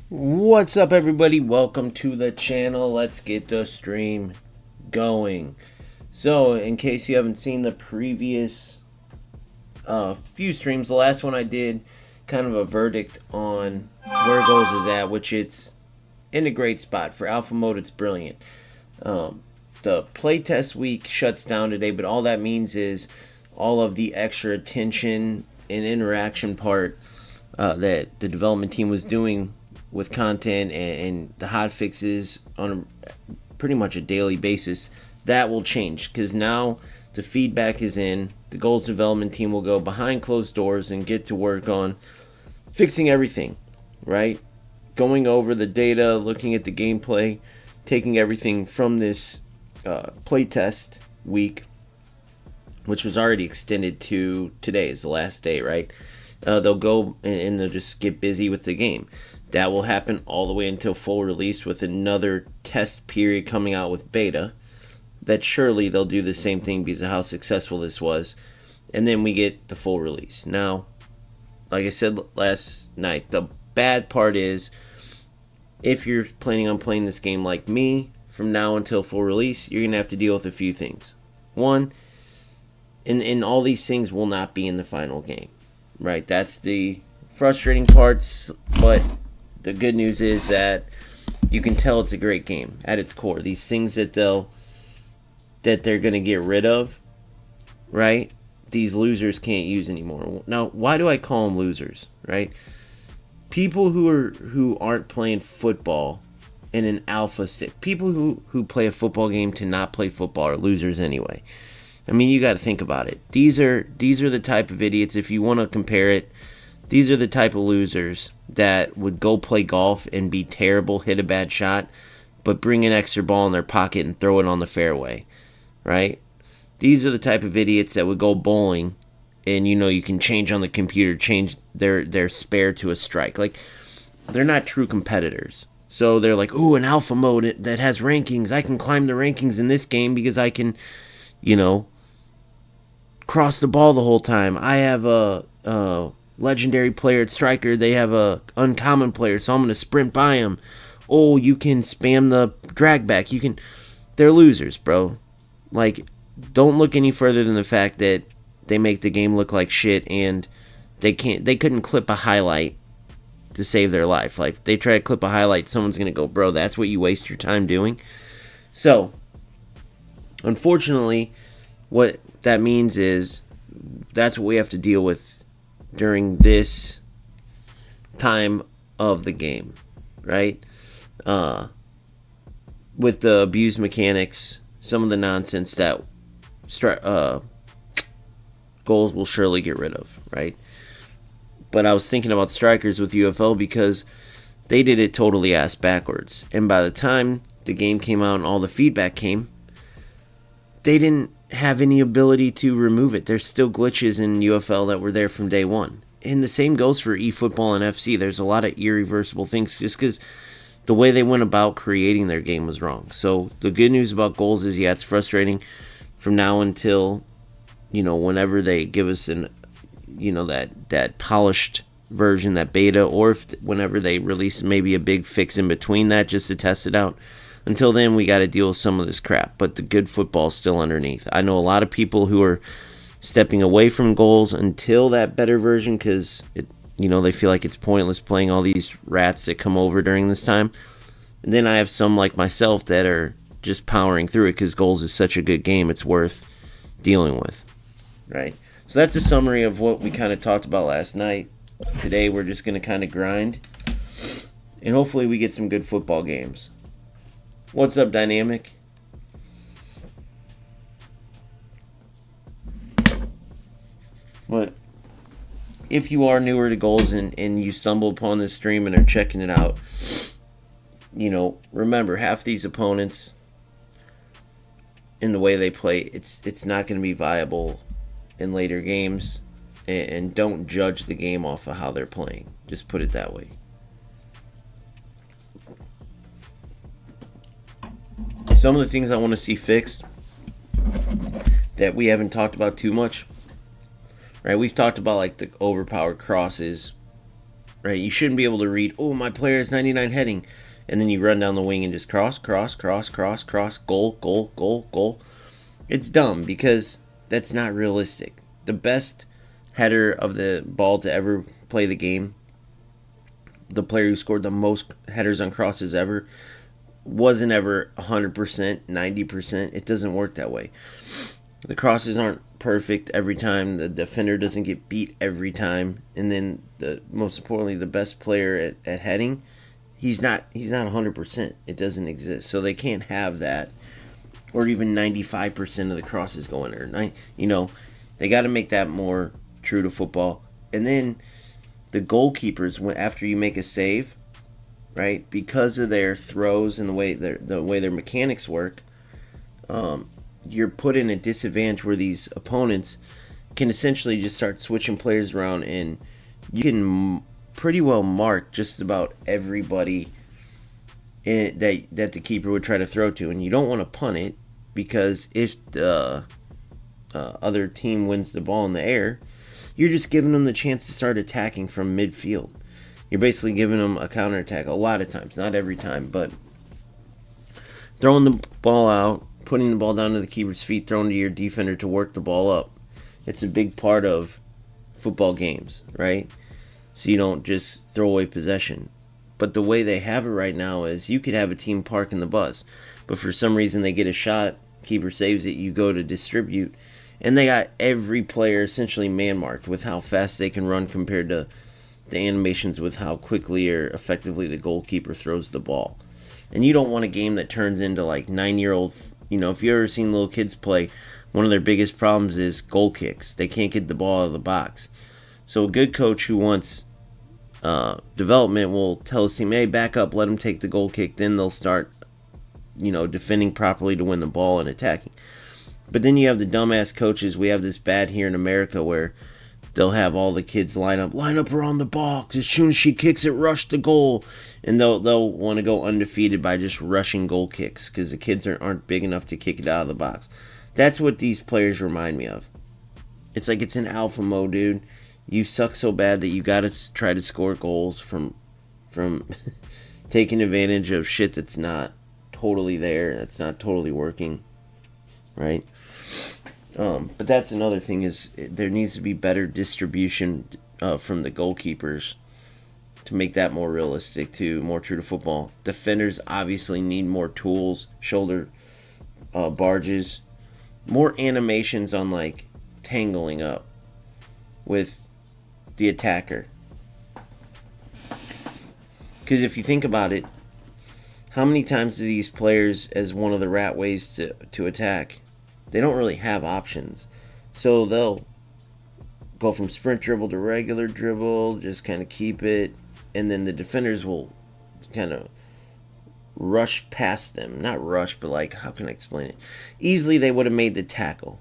What's up, everybody? Welcome to the channel. Let's get the stream going. So, in case you haven't seen the previous few streams, the last one I did kind of a verdict on where Goals is at, which it's in a great spot. For alpha mode, it's brilliant. The playtest week shuts down today, but all that means is all of the extra attention and interaction part that the development team was doing with content and the hot fixes on pretty much a daily basis, that will change, because now the feedback is in. The Goals development team will go behind closed doors and get to work on fixing everything, right? Going over the data, looking at the gameplay, taking everything from this playtest week, which was already extended to today is the last day, right? They'll go and they'll just get busy with the game. That will happen all the way until full release, with another test period coming out with beta. That surely they'll do the same thing because of how successful this was. And then we get the full release. Now, like I said last night, the bad part is if you're planning on playing this game like me from now until full release, you're going to have to deal with a few things. One, and all these things will not be in the final game, right? That's the frustrating parts, but the good news is that you can tell it's a great game at its core. These things that they're going to get rid of, right? These losers can't use anymore. Now, why do I call them losers, right? People who aren't playing football in an alpha stick. People who play a football game to not play football are losers anyway. I mean, you got to think about it. These are the type of idiots, if you want to compare it, these are the type of losers that would go play golf and be terrible, hit a bad shot, but bring an extra ball in their pocket and throw it on the fairway, right? These are the type of idiots that would go bowling and, you can change on the computer, change their spare to a strike. Like, they're not true competitors. So they're like, ooh, an alpha mode that has rankings. I can climb the rankings in this game because I can, cross the ball the whole time. I have a legendary player at striker. They have a uncommon player, so I'm going to sprint by him. Oh, you can spam the drag back. They're losers, bro. Like, don't look any further than the fact that they make the game look like shit, and they couldn't clip a highlight to save their life. Like, they try to clip a highlight, someone's going to go, bro, that's what you waste your time doing? So, unfortunately, what that means is that's what we have to deal with during this time of the game, right? With the abused mechanics, some of the nonsense that Goals will surely get rid of, right? But I was thinking about strikers with UFO because they did it totally ass backwards. And by the time the game came out and all the feedback came, they didn't have any ability to remove it. There's still glitches in UFL that were there from day one. And the same goes for eFootball and FC. There's a lot of irreversible things just because the way they went about creating their game was wrong. So the good news about Goals is, yeah, it's frustrating from now until, whenever they give us that polished version, that beta, or whenever they release maybe a big fix in between that just to test it out. Until then, we got to deal with some of this crap, but the good football is still underneath. I know a lot of people who are stepping away from Goals until that better version because they feel like it's pointless playing all these rats that come over during this time. And then I have some like myself that are just powering through it because Goals is such a good game, it's worth dealing with, right? So that's a summary of what we kind of talked about last night. Today we're just going to kind of grind, and hopefully we get some good football games. What's up, Dynamic? But if you are newer to Goals and you stumble upon this stream and are checking it out, remember, half these opponents in the way they play, it's not going to be viable in later games, and don't judge the game off of how they're playing. Just put it that way. Some of the things I want to see fixed that we haven't talked about too much, right? We've talked about like the overpowered crosses, right? You shouldn't be able to read, oh, my player is 99 heading, and then you run down the wing and just cross, cross, cross, cross, cross, goal, goal, goal, goal. It's dumb because that's not realistic. The best header of the ball to ever play the game, the player who scored the most headers on crosses ever, wasn't ever 100%, 90%. It doesn't work that way. The crosses aren't perfect every time. The defender doesn't get beat every time. And then, most importantly, the best player at heading, he's not 100%. It doesn't exist. So they can't have that, or even 95% of the crosses going there. They got to make that more true to football. And then the goalkeepers, after you make a save, right, because of their throws and the way their mechanics work, you're put in a disadvantage where these opponents can essentially just start switching players around, and you can pretty well mark just about everybody that the keeper would try to throw to. And you don't want to punt it, because if the other team wins the ball in the air, you're just giving them the chance to start attacking from midfield. You're basically giving them a counterattack a lot of times, not every time, but throwing the ball out, putting the ball down to the keeper's feet, throwing to your defender to work the ball up. It's a big part of football games, right? So you don't just throw away possession. But the way they have it right now is you could have a team parking the bus, but for some reason they get a shot, keeper saves it, you go to distribute, and they got every player essentially man-marked with how fast they can run compared to the animations with how quickly or effectively the goalkeeper throws the ball. And you don't want a game that turns into like 9-year-old. If you ever seen little kids play, one of their biggest problems is goal kicks. They can't get the ball out of the box. So a good coach who wants development will tell his team, hey, back up, let them take the goal kick. Then they'll start, defending properly to win the ball and attacking. But then you have the dumbass coaches. We have this bad here in America where they'll have all the kids line up around the box. As soon as she kicks it, rush the goal. And they'll want to go undefeated by just rushing goal kicks because the kids aren't big enough to kick it out of the box. That's what these players remind me of. It's like it's in alpha mode, dude. You suck so bad that you got to try to score goals from taking advantage of shit that's not totally there, that's not totally working, right? But that's another thing, is there needs to be better distribution from the goalkeepers to make that more realistic, to more true to football. Defenders obviously need more tools, shoulder barges, more animations on like tangling up with the attacker. Because if you think about it, how many times do these players, as one of the rat ways to attack, they don't really have options. So they'll go from sprint dribble to regular dribble, just kind of keep it, and then the defenders will kind of rush past them. Not rush, but like, how can I explain it? Easily they would have made the tackle,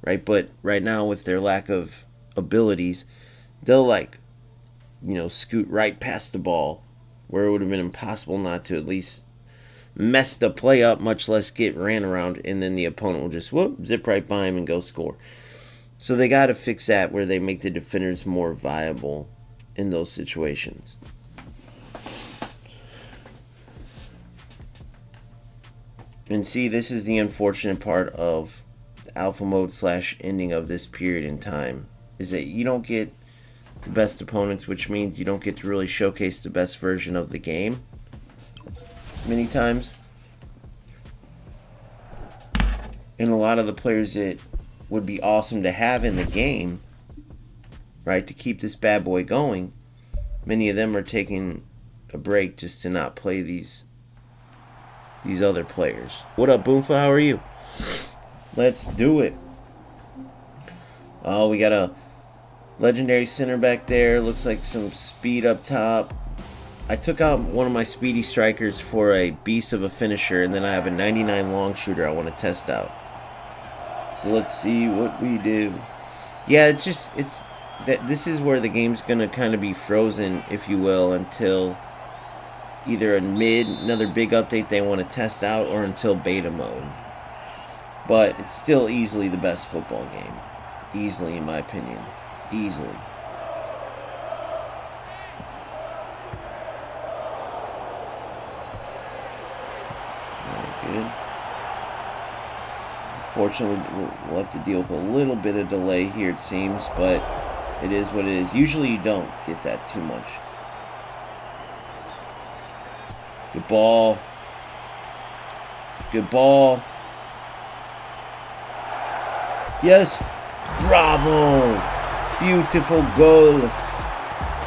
right? But right now, with their lack of abilities, they'll scoot right past the ball, where it would have been impossible not to at least mess the play up, much less get ran around, and then the opponent will just zip right by him and go score. So they got to fix that, where they make the defenders more viable in those situations. And see, this is the unfortunate part of the alpha mode / ending of this period in time, is that you don't get the best opponents, which means you don't get to really showcase the best version of the game many times. And a lot of the players that would be awesome to have in the game, right, to keep this bad boy going, many of them are taking a break just to not play these other players. What up, Boomfa? How are you? Let's do it. Oh, we got a legendary center back there. Looks like some speed up top. I took out one of my speedy strikers for a beast of a finisher, and then I have a 99 long shooter I want to test out. So let's see what we do. Yeah, this is where the game's gonna kind of be frozen, if you will, until either another big update they want to test out, or until beta mode. But it's still easily the best football game. Easily, in my opinion. Easily. Fortunately, we'll have to deal with a little bit of delay here, it seems, but it is what it is. Usually you don't get that too much. Good ball. Good ball. Yes. Bravo. Beautiful goal.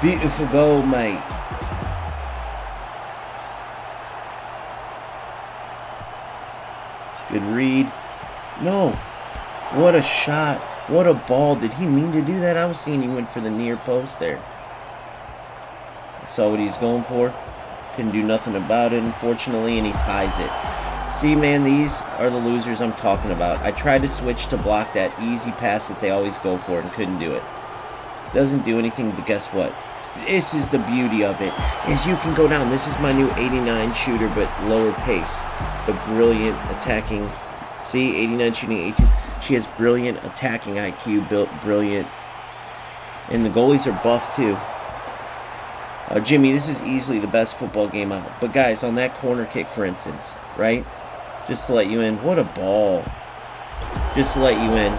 Beautiful goal, mate. Good read. No. What a shot. What a ball. Did he mean to do that? I was seeing he went for the near post there. I saw what he's going for. Couldn't do nothing about it, unfortunately, and he ties it. See, man, these are the losers I'm talking about. I tried to switch to block that easy pass that they always go for and couldn't do it. Doesn't do anything, but guess what? This is the beauty of it, is you can go down. This is my new 89 shooter, but lower pace. The brilliant attacking. See, 89 shooting, 18. She has brilliant attacking IQ, built brilliant. And the goalies are buff too. Jimmy, this is easily the best football game out. But guys, on that corner kick, for instance, right? Just to let you in. What a ball. Just to let you in.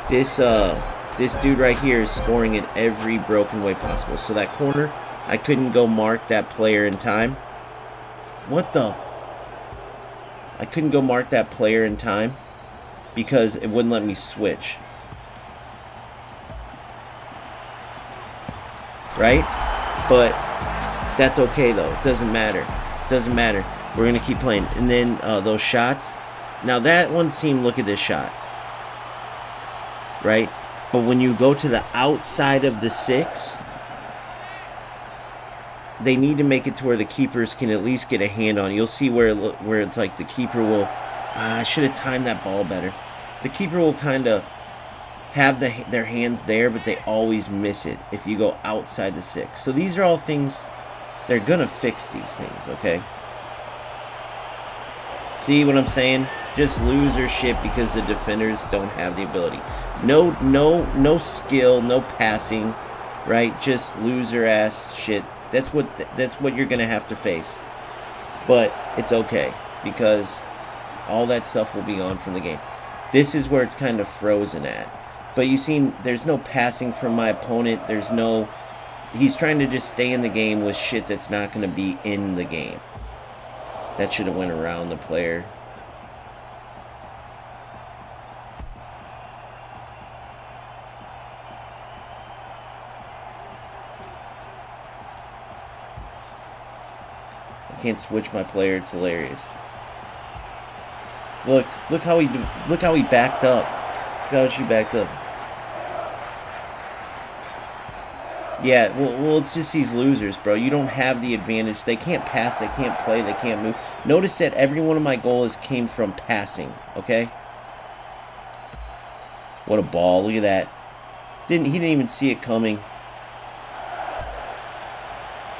This dude right here is scoring in every broken way possible. So that corner, I couldn't go mark that player in time. What the? I couldn't go mark that player in time because it wouldn't let me switch. Right? But that's okay though. It doesn't matter. It doesn't matter. We're going to keep playing. And then those shots. Now that one seemed, look at this shot. Right? But when you go to the outside of the 6, they need to make it to where the keepers can at least get a hand on it. You'll see where it's like the keeper will... I should have timed that ball better. The keeper will kind of have their hands there, but they always miss it if you go outside the 6. So these are all things... They're going to fix these things, okay? See what I'm saying? Just loser shit because the defenders don't have the ability. No skill, no passing, right? Just loser ass shit. That's what you're gonna have to face. But it's okay because all that stuff will be gone from the game. This is where it's kind of frozen at. But you see, there's no passing from my opponent. There's no. He's trying to just stay in the game with shit that's not gonna be in the game. That should have went around the player. Can't switch my player. It's hilarious. Look how he backed up. Look how she backed up. Yeah, well, it's just these losers, bro. You don't have the advantage. They can't pass. They can't play. They can't move. Notice that every one of my goals came from passing. Okay. What a ball! Look at that. He didn't even see it coming.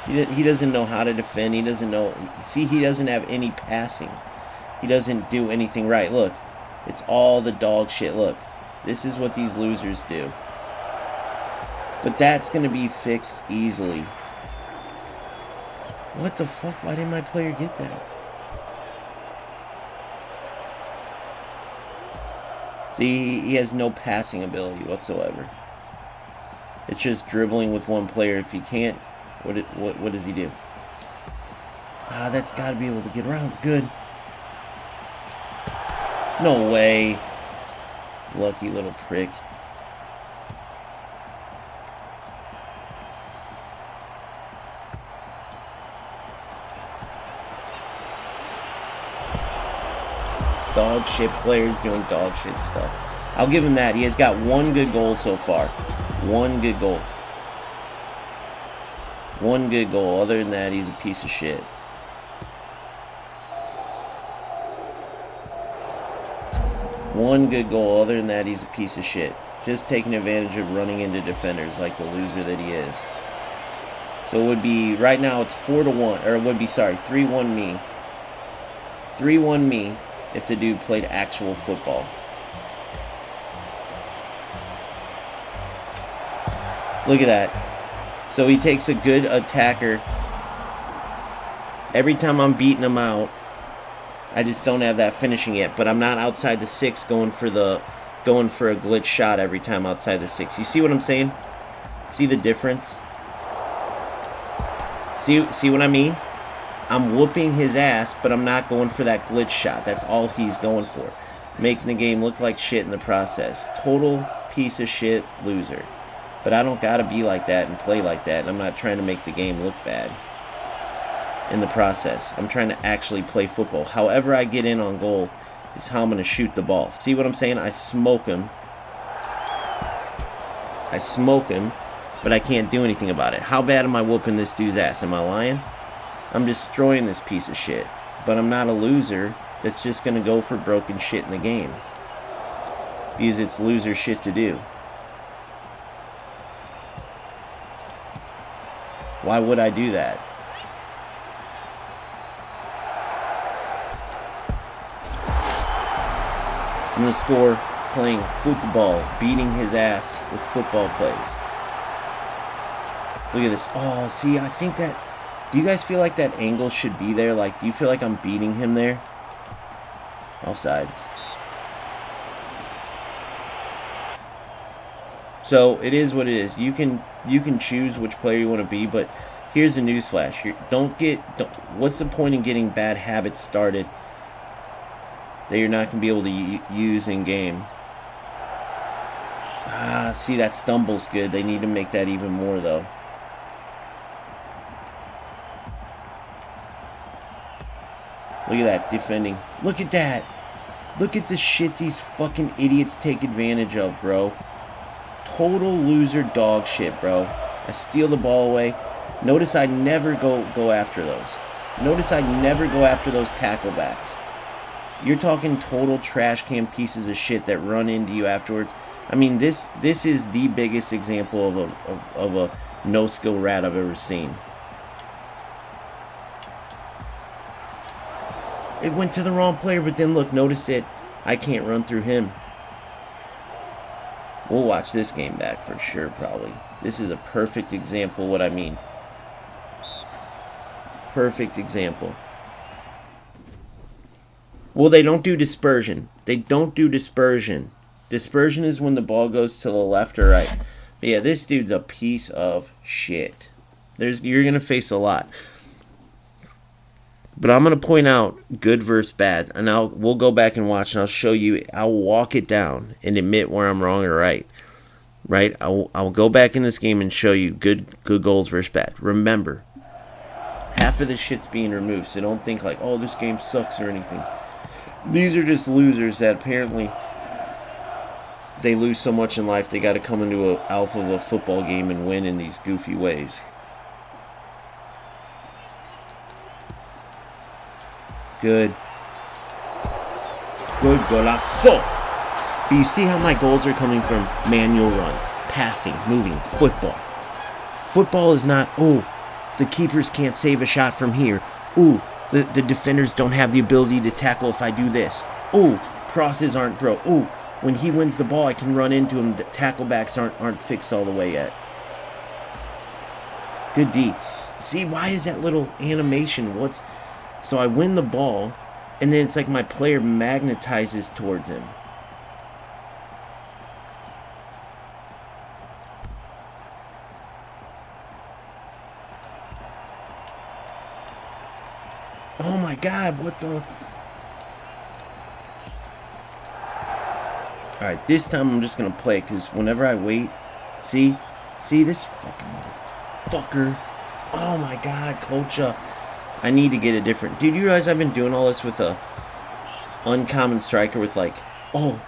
He doesn't know how to defend. He doesn't know. See, he doesn't have any passing. He doesn't do anything right. Look, it's all the dog shit. Look, this is what these losers do. But that's going to be fixed easily. What the fuck? Why didn't my player get that? See, he has no passing ability whatsoever. It's just dribbling with one player. If he can't, what does he do? Ah, that's got to be able to get around. Good. No way. Lucky little prick. Dog shit players doing dog shit stuff. I'll give him that. He has got one good goal so far. One good goal. One good goal. Other than that, he's a piece of shit. One good goal. Other than that, he's a piece of shit. Just taking advantage of running into defenders like the loser that he is. So it would be, right now it's 4-1, or it would be, sorry, 3-1 me. 3-1 me if the dude played actual football. Look at that. So he takes a good attacker. Every time I'm beating him out, I just don't have that finishing yet. But I'm not outside the 6 going for a glitch shot every time outside the 6. You see what I'm saying? See the difference? See what I mean? I'm whooping his ass, but I'm not going for that glitch shot. That's all he's going for. Making the game look like shit in the process. Total piece of shit loser. But I don't gotta be like that and play like that. And I'm not trying to make the game look bad in the process. I'm trying to actually play football. However I get in on goal is how I'm going to shoot the ball. See what I'm saying? I smoke him. I smoke him, but I can't do anything about it. How bad am I whooping this dude's ass? Am I lying? I'm destroying this piece of shit. But I'm not a loser that's just going to go for broken shit in the game. Because it's loser shit to do. Why would I do that? I'm going to score playing football, beating his ass with football plays. Look at this. Oh, see, I think that... Do you guys feel like that angle should be there? Like, do you feel like I'm beating him there? Offsides. So, it is what it is. You can choose which player you want to be, but here's a newsflash. What's the point in getting bad habits started that you're not going to be able to use in game? Ah, see, that stumble's good. They need to make that even more, though. Look at that, defending. Look at that. Look at the shit these fucking idiots take advantage of, bro. Total loser dog shit, bro. I steal the ball away. Notice I never go after those. Notice I never go after those tackle-backs. You're talking total trash can pieces of shit that run into you afterwards. I mean, this is the biggest example of a no-skill rat I've ever seen. It went to the wrong player, but then look, notice it. I can't run through him. We'll watch this game back for sure, probably. This is a perfect example of what I mean. Perfect example. Well, they don't do dispersion. They don't do dispersion. Dispersion is when the ball goes to the left or right. But yeah, this dude's a piece of shit. You're going to face a lot. But I'm going to point out good versus bad. And we'll go back and watch, and I'll show you. I'll walk it down and admit where I'm wrong or right. Right? I'll go back in this game and show you good goals versus bad. Remember, half of this shit's being removed. So don't think like, oh, this game sucks or anything. These are just losers that apparently they lose so much in life they got to come into an alpha of a football game and win in these goofy ways. Good. Good golazo. But you see how my goals are coming from manual runs, passing, moving, football. Football is not, oh, the keepers can't save a shot from here. Ooh, the defenders don't have the ability to tackle if I do this. Ooh, crosses aren't thrown. Ooh, when he wins the ball, I can run into him. The tacklebacks aren't fixed all the way yet. Good D. See, why is that little animation? So I win the ball, and then it's like my player magnetizes towards him. Oh my God, what the... Alright, this time I'm just going to play, because whenever I wait... See this fucking motherfucker. Oh my God, coach. I need to get a different... Dude, you realize I've been doing all this with a uncommon striker with like... Oh.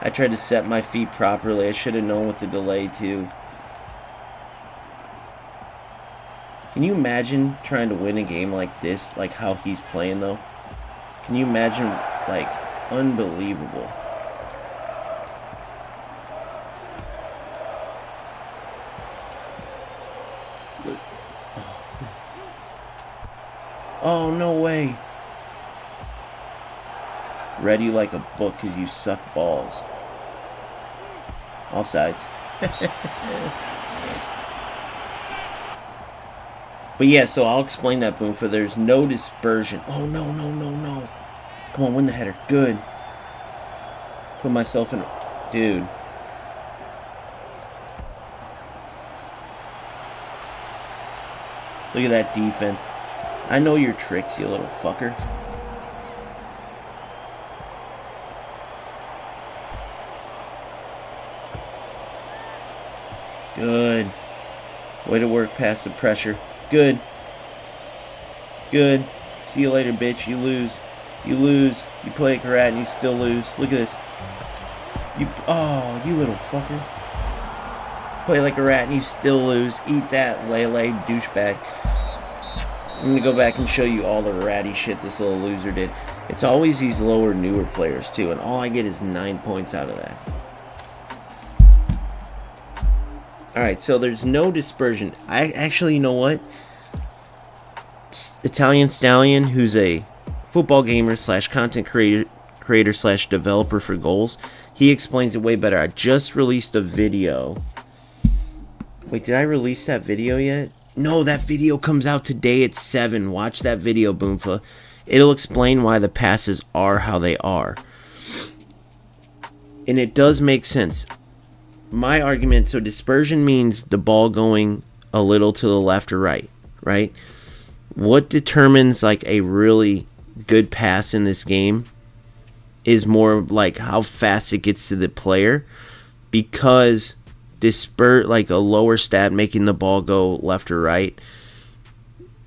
I tried to set my feet properly. I should have known what to delay too. Can you imagine trying to win a game like this? Like how he's playing though? Can you imagine? Like, unbelievable. Oh, no way. Read you like a book because you suck balls. Offsides. But yeah, so I'll explain that, Boomfa. There's no dispersion. Oh, no, no, no, no. Come on, win the header. Good. Put myself in... Dude. Look at that defense. I know your tricks, you little fucker. Good. Way to work past the pressure. Good. Good. See you later, bitch. You lose. You lose. You play like a rat and you still lose. Look at this. Oh, you little fucker. Play like a rat and you still lose. Eat that, Lele, douchebag. I'm going to go back and show you all the ratty shit this little loser did. It's always these lower, newer players, too. And all I get is 9 points out of that. Alright, so there's no dispersion. I actually, you know what? Italian Stallion, who's a football gamer slash content creator slash developer for goals, he explains it way better. I just released a video. Wait, did I release that video yet? No, that video comes out today at 7. Watch that video, Boomfa. It'll explain why the passes are how they are. And it does make sense. My argument, so dispersion means the ball going a little to the left or right, right? What determines like a really good pass in this game is more like how fast it gets to the player, because like a lower stat making the ball go left or right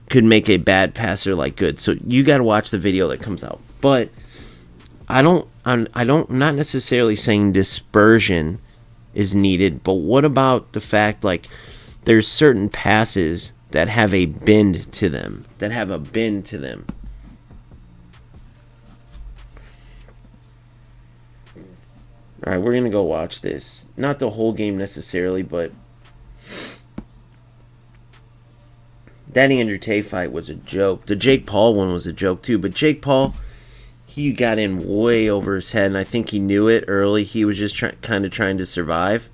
could make a bad passer like good. So you got to watch the video that comes out. But I'm not necessarily saying dispersion is needed, but what about the fact like there's certain passes that have a bend to them, All right, we're going to go watch this. Not the whole game necessarily, but that Andrew Tate fight was a joke. The Jake Paul one was a joke too, but Jake Paul, he got in way over his head, and I think he knew it early. He was just kind of trying to survive.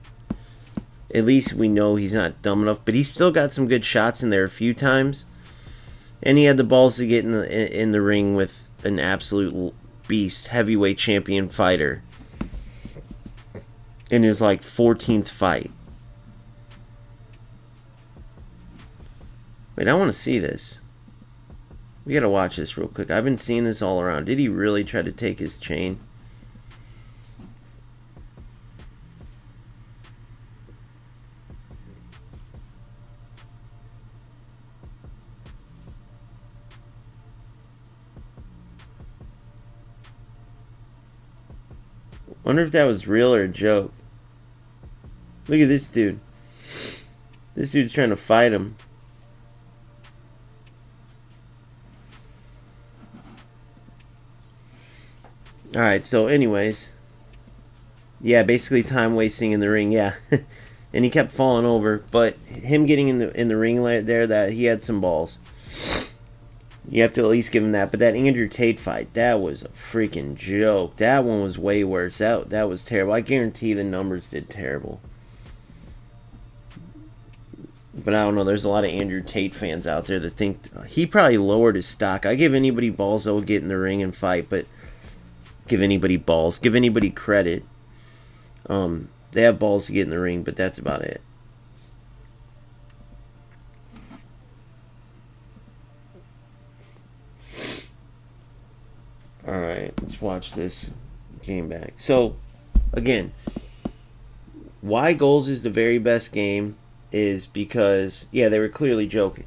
At least we know he's not dumb enough, but he still got some good shots in there a few times. And he had the balls to get in the ring with an absolute beast, heavyweight champion fighter in his like 14th fight. Wait, I want to see this. We gotta watch this real quick. I've been seeing this all around. Did he really try to take his chain? Wonder if that was real or a joke. Look at this dude. This dude's trying to fight him. Alright, so anyways. Yeah, basically time wasting in the ring, yeah. And he kept falling over, but him getting in the ring there, that he had some balls. You have to at least give him that. But that Andrew Tate fight, that was a freaking joke. That one was way worse. That was terrible. I guarantee the numbers did terrible. But I don't know. There's a lot of Andrew Tate fans out there that think he probably lowered his stock. I give anybody balls that will get in the ring and fight, but give anybody balls. Give anybody credit. They have balls to get in the ring, but that's about it. Alright, let's watch this game back. So, again, why goals is the very best game is because, yeah, they were clearly joking.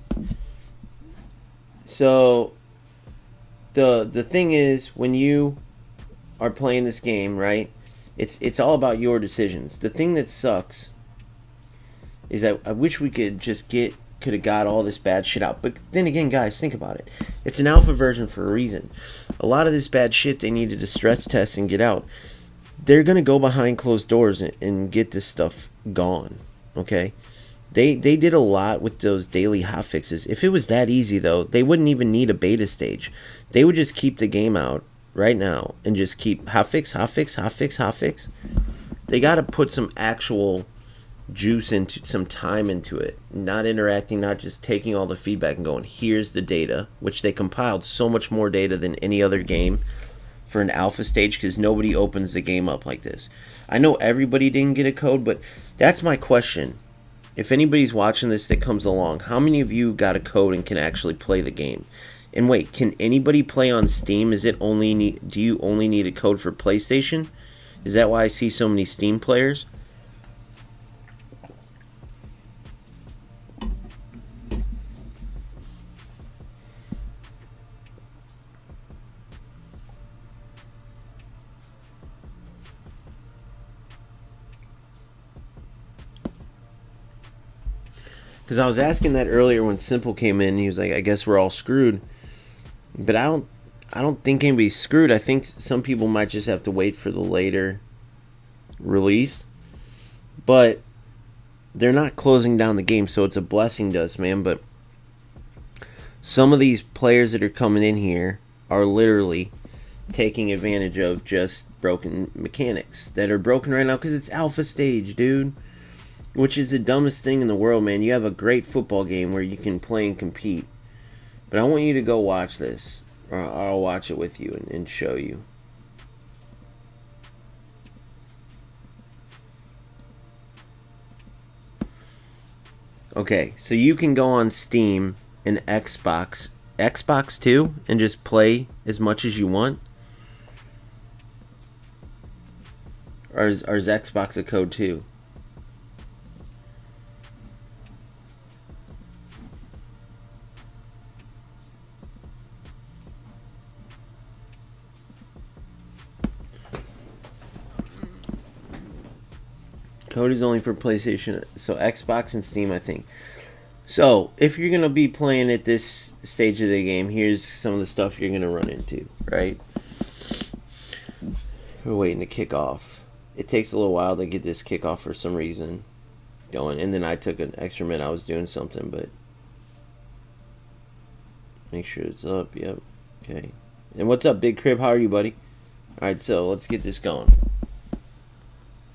So, the thing is, when you are playing this game, right, it's all about your decisions. The thing that sucks is that I wish we could just could have got all this bad shit out. But then again, guys, think about it. It's an alpha version for a reason. A lot of this bad shit they needed to stress test and get out. They're going to go behind closed doors and get this stuff gone. Okay? They did a lot with those daily hotfixes. If it was that easy, though, they wouldn't even need a beta stage. They would just keep the game out right now and just keep hotfix, hotfix, hotfix, hotfix. They got to put some actual juice into some time into it, not interacting, not just taking all the feedback and going, here's the data, which they compiled so much more data than any other game for an alpha stage, because nobody opens the game up like this. I know everybody didn't get a code, but that's my question. If anybody's watching this that comes along, how many of you got a code and can actually play the game? And wait, can anybody play on Steam? Do you only need a code for PlayStation? Is that why I see so many Steam players? Because I was asking that earlier when Simple came in. He was like, I guess we're all screwed. But I don't think anybody's screwed. I think some people might just have to wait for the later release. But they're not closing down the game, so it's a blessing to us, man. But some of these players that are coming in here are literally taking advantage of just broken mechanics that are broken right now because it's alpha stage, dude. Which is the dumbest thing in the world, man. You have a great football game where you can play and compete. But I want you to go watch this. Or I'll watch it with you and show you. Okay, so you can go on Steam and Xbox too, and just play as much as you want. Or is Xbox a code too? Code is only for PlayStation, so Xbox and Steam, I think. So, if you're going to be playing at this stage of the game, here's some of the stuff you're going to run into, right? We're waiting to kick off. It takes a little while to get this kickoff for some reason going, and then I took an extra minute. I was doing something, but make sure it's up. Yep. Okay. And what's up, Big Crib? How are you, buddy? All right, so let's get this going.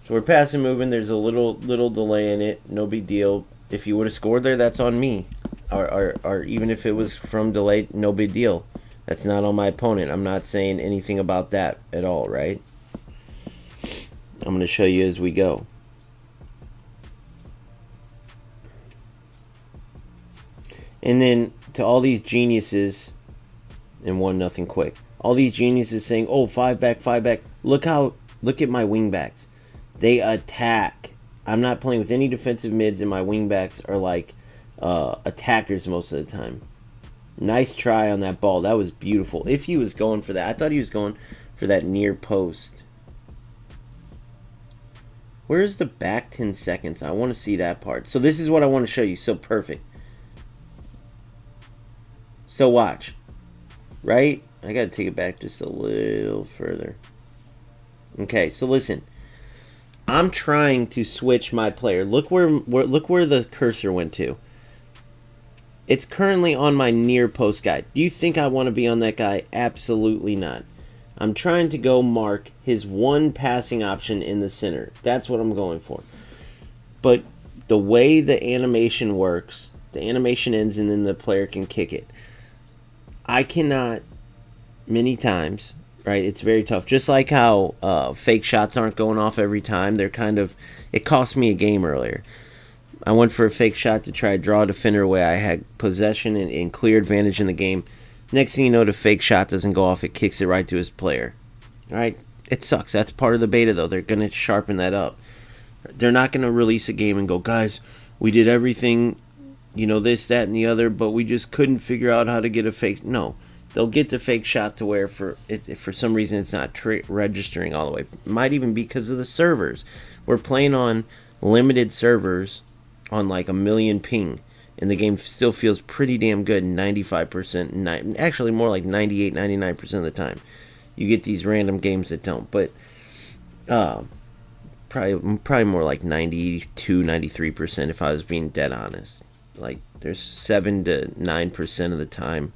So we're passing moving. There's a little delay in it. No big deal. If you would have scored there, that's on me. Or even if it was from delay, no big deal. That's not on my opponent. I'm not saying anything about that at all, right? I'm going to show you as we go. And then to all these geniuses, and 1-0 quick. All these geniuses saying, oh, 5 back, 5 back. Look at my wing backs. They attack. I'm not playing with any defensive mids, and my wingbacks are like attackers most of the time. Nice try on that ball. That was beautiful. If he was going for that. I thought he was going for that near post. Where's the back 10 seconds? I want to see that part. So this is what I want to show you. So perfect. So watch. Right? I got to take it back just a little further. Okay, so listen. I'm trying to switch my player. Look where the cursor went to. It's currently on my near post guy. Do you think I want to be on that guy? Absolutely not. I'm trying to go mark his one passing option in the center. That's what I'm going for. But the way the animation works, the animation ends and then the player can kick it. I cannot many times. Right, it's very tough. Just like how fake shots aren't going off every time. They're kind of... It cost me a game earlier. I went for a fake shot to try to draw a defender away. I had possession and clear advantage in the game. Next thing you know, the fake shot doesn't go off. It kicks it right to his player. All right, it sucks. That's part of the beta, though. They're going to sharpen that up. They're not going to release a game and go, guys, we did everything, you know, this, that, and the other, but we just couldn't figure out how to get a fake... No. They'll get the fake shot to where for some reason it's not registering all the way. It might even be because of the servers. We're playing on limited servers on like 1 million ping, and the game still feels pretty damn good 95%, actually more like 98, 99% of the time. You get these random games that don't, but probably more like 92, 93% if I was being dead honest. Like there's 7 to 9% of the time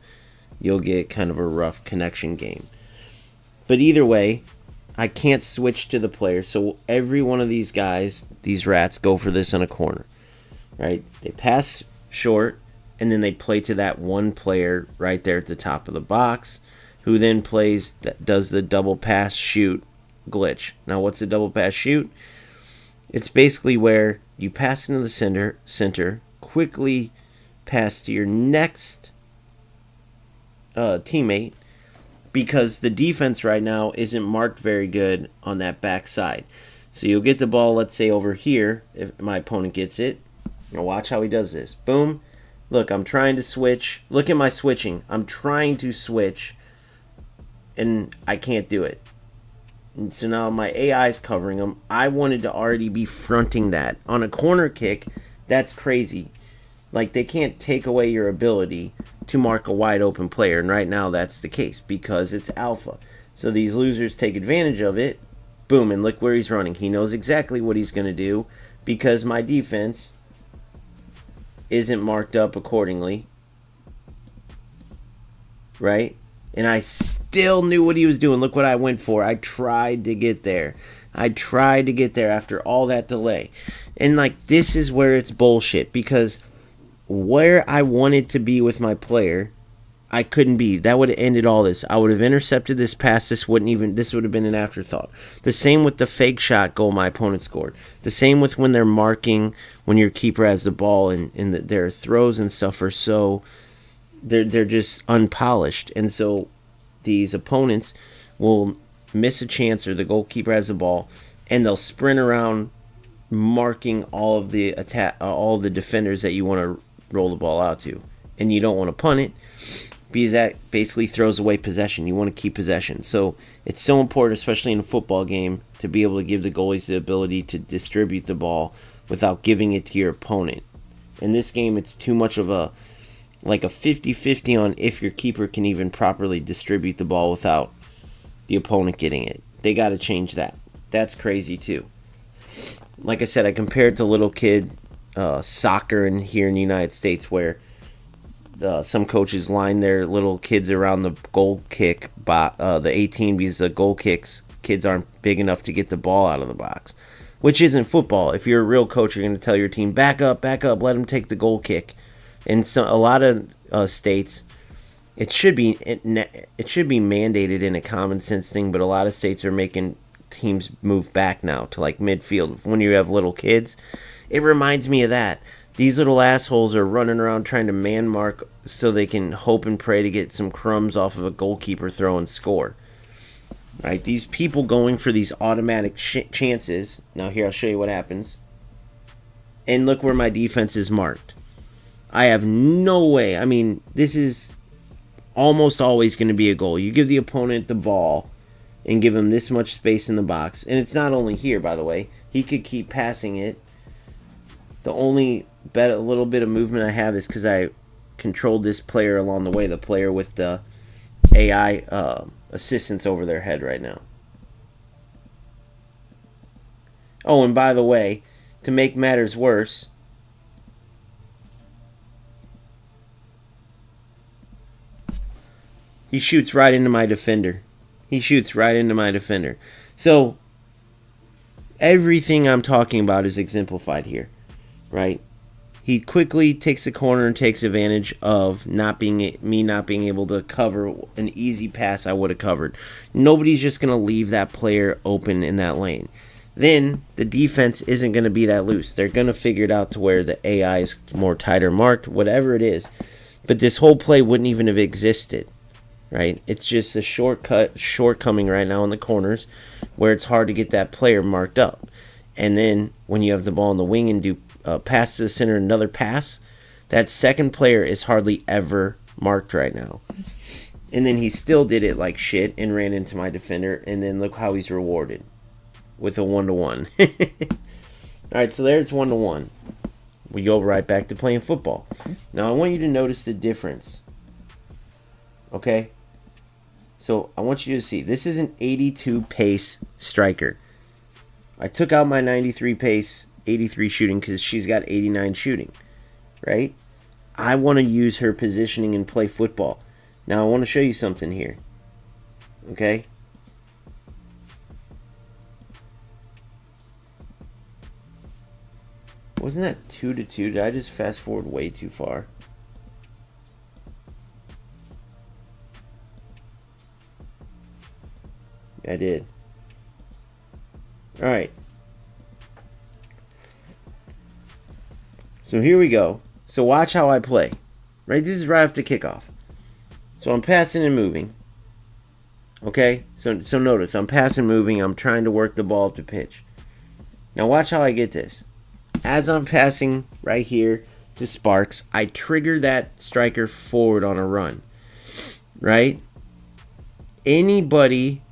you'll get kind of a rough connection game. But either way, I can't switch to the player. So every one of these guys, these rats, go for this in a corner, right? They pass short, and then they play to that one player right there at the top of the box, who then does the double pass shoot glitch. Now, what's a double pass shoot? It's basically where you pass into the center, quickly pass to your next teammate, because the defense right now isn't marked very good on that back side. So you'll get the ball, let's say over here, if my opponent gets it. Now watch how he does this. Boom. Look, I'm trying to switch. Look at my switching. I'm trying to switch, and I can't do it. And so now my AI is covering them. I wanted to already be fronting that. On a corner kick, that's crazy. Like, they can't take away your ability to mark a wide open player, and right now that's the case because it's alpha. So these losers take advantage of it. Boom, and look where he's running. He knows exactly what he's going to do because my defense isn't marked up accordingly. Right? And I still knew what he was doing. Look what I went for. I tried to get there. I tried to get there after all that delay. And, like, this is where it's bullshit. Because where I wanted to be with my player, I couldn't be. That would have ended all this. I would have intercepted this pass. This would have been an afterthought. The same with the fake shot goal my opponent scored. The same with when they're marking, when your keeper has the ball, and their throws and stuff are so... They're just unpolished, and so these opponents will miss a chance, or the goalkeeper has the ball, and they'll sprint around, marking all of the defenders that you want to roll the ball out to, and you don't want to punt it because that basically throws away possession. You want to keep possession, so it's so important, especially in a football game, to be able to give the goalies the ability to distribute the ball without giving it to your opponent. In this game, it's too much of a 50-50 on if your keeper can even properly distribute the ball without the opponent getting it. They got to change that. That's crazy too. Like I said, I compared it to little kid soccer here in the United States, where some coaches line their little kids around the goal kick, the 18, because the goal kids aren't big enough to get the ball out of the box, which isn't football. If you're a real coach, you're going to tell your team, back up, let them take the goal kick. In a lot of states, it should be mandated in a common sense thing, but a lot of states are making teams move back now to like midfield when you have little kids. It reminds me of that. These little assholes are running around trying to man mark so they can hope and pray to get some crumbs off of a goalkeeper throw and score. Right? These people going for these automatic chances. Now here, I'll show you what happens. And look where my defense is marked. I have no way. I mean, this is almost always going to be a goal. You give the opponent the ball and give him this much space in the box. And it's not only here, by the way. He could keep passing it. The only a little bit of movement I have is because I controlled this player along the way, the player with the AI assistance over their head right now. Oh, and by the way, to make matters worse, he shoots right into my defender. So, everything I'm talking about is exemplified here, right? He quickly takes the corner and takes advantage of me not being able to cover an easy pass I would have covered. Nobody's just going to leave that player open in that lane. Then, the defense isn't going to be that loose. They're going to figure it out to where the AI is more tighter marked, whatever it is. But this whole play wouldn't even have existed. Right? It's just a shortcoming right now in the corners where it's hard to get that player marked up. And then when you have the ball in the wing and do pass to the center, another pass, that second player is hardly ever marked right now. And then he still did it like shit and ran into my defender, and then look how he's rewarded with a 1-to-1. Alright, so there's 1-to-1. We go right back to playing football. Now I want you to notice the difference. Okay? So I want you to see, this is an 82 pace striker. I took out my 93 pace, 83 shooting because she's got 89 shooting, right? I want to use her positioning and play football. Now I want to show you something here, okay? Wasn't that 2-2? Did I just fast forward way too far? I did. Alright. So here we go. So watch how I play. Right? This is right after kickoff. So I'm passing and moving. Okay? So notice, I'm passing, moving. I'm trying to work the ball up the pitch. Now watch how I get this. As I'm passing right here to Sparks, I trigger that striker forward on a run. Right? Anybody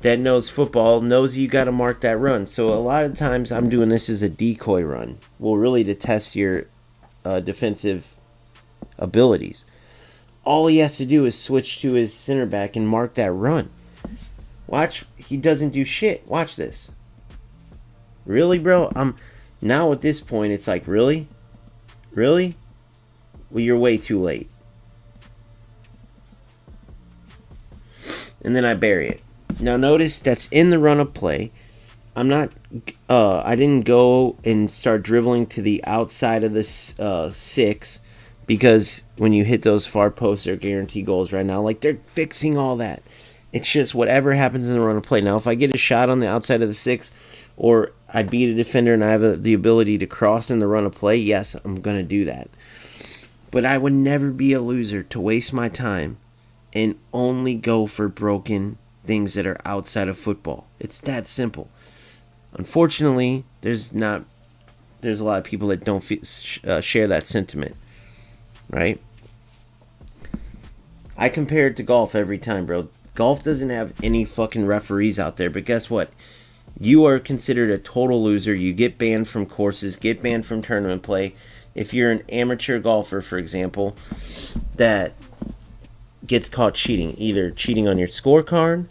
that knows football knows you got to mark that run. So a lot of times I'm doing this as a decoy run. Well, really to test your defensive abilities. All he has to do is switch to his center back and mark that run. Watch, he doesn't do shit. Watch this. Really, bro? Now at this point, it's like, really? Really? Well, you're way too late. And then I bury it. Now notice that's in the run of play. I'm not, I didn't go and start dribbling to the outside of this 6, because when you hit those far posts, they're guaranteed goals right now. Like, they're fixing all that. It's just whatever happens in the run of play. Now, if I get a shot on the outside of the 6, or I beat a defender and I have the ability to cross in the run of play, yes, I'm going to do that. But I would never be a loser to waste my time and only go for broken things that are outside of football. It's that simple. Unfortunately, there's a lot of people that don't share that sentiment, right? I compare it to golf every time, bro. Golf doesn't have any fucking referees out there, but guess what? You are considered a total loser. You get banned from courses, get banned from tournament play. If you're an amateur golfer, for example, that gets caught cheating, either cheating on your scorecard,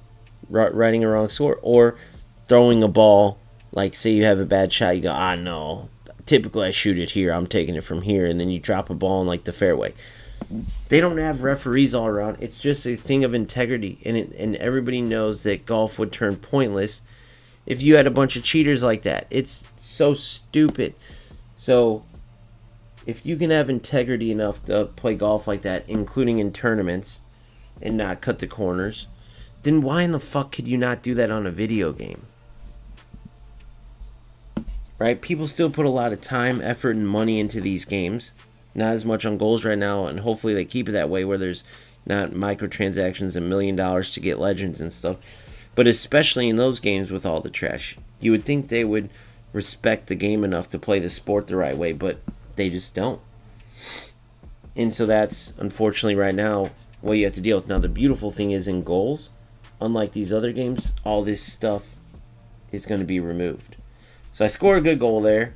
writing a wrong score, or throwing a ball, like say you have a bad shot, you go, no, typically I shoot it here, I'm taking it from here, and then you drop a ball in like the fairway. They don't have referees all around. It's just a thing of integrity, and everybody knows that golf would turn pointless if you had a bunch of cheaters like that. It's so stupid. So if you can have integrity enough to play golf like that, including in tournaments, and not cut the corners, then why in the fuck could you not do that on a video game? Right? People still put a lot of time, effort, and money into these games. Not as much on goals right now, and hopefully they keep it that way, where there's not microtransactions and $1 million to get legends and stuff. But especially in those games with all the trash, you would think they would respect the game enough to play the sport the right way, but they just don't. And so that's, unfortunately, right now, what you have to deal with. Now, the beautiful thing is, in goals, unlike these other games, all this stuff is going to be removed. So I score a good goal there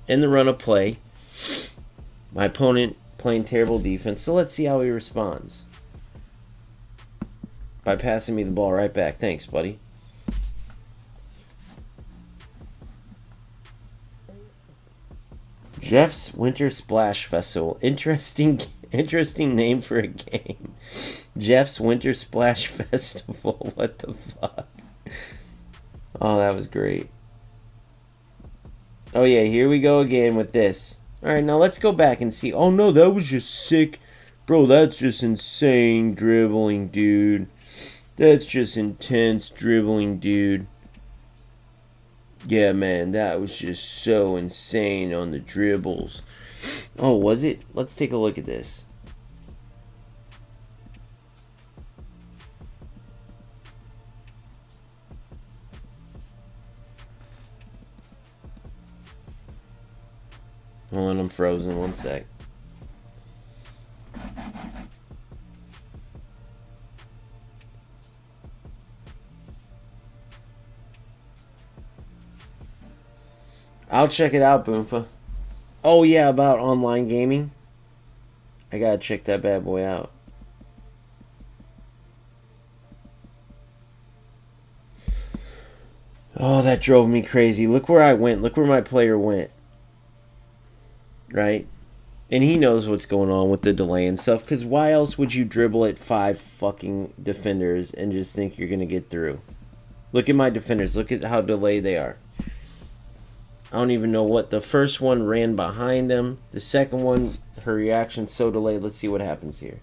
in the run of play. My opponent playing terrible defense. So let's see how he responds. By passing me the ball right back. Thanks, buddy. Jeff's Winter Splash Festival. Interesting name for a game. Jeff's Winter Splash Festival. What the fuck? Oh, that was great. Oh yeah, here we go again with this. Alright, now let's go back and see. Oh no, that was just sick. Bro, that's just insane dribbling, dude. That's just intense dribbling, dude. Yeah, man, that was just so insane on the dribbles. Oh, was it? Let's take a look at this. Hold on, I'm frozen. One sec. I'll check it out, Boomfa. Oh yeah, about online gaming. I gotta check that bad boy out. Oh, that drove me crazy. Look where I went. Look where my player went. Right? And he knows what's going on with the delay and stuff. Because why else would you dribble at 5 fucking defenders and just think you're going to get through? Look at my defenders. Look at how delayed they are. I don't even know what. The first one ran behind him. The second one, her reaction's so delayed. Let's see what happens here.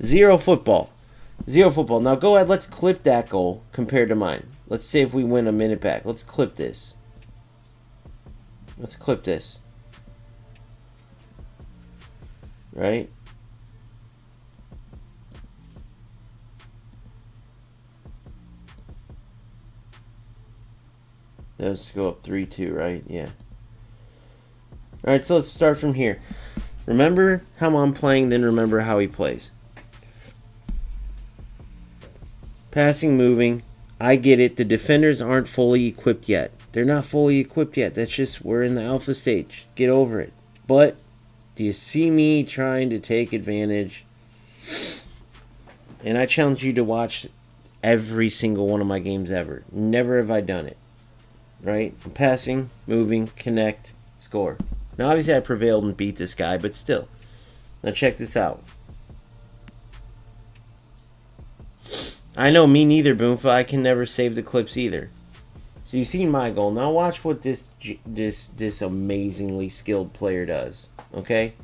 0 football. 0 football. Now go ahead. Let's clip that goal compared to mine. Let's see if we win a minute back. Let's clip this. Let's clip this. Right? Let's go up 3-2, right? Yeah. Alright, so let's start from here. Remember how I'm playing, then remember how he plays. Passing, moving. I get it. The defenders aren't fully equipped yet. They're not fully equipped yet. That's just, we're in the alpha stage. Get over it. But, do you see me trying to take advantage? And I challenge you to watch every single one of my games ever. Never have I done it. Right? I'm passing, moving, connect, score. Now, obviously, I prevailed and beat this guy, but still. Now, check this out. I know, me neither, Boomfa. I can never save the clips either. So you see my goal. Now watch what this amazingly skilled player does. Okay?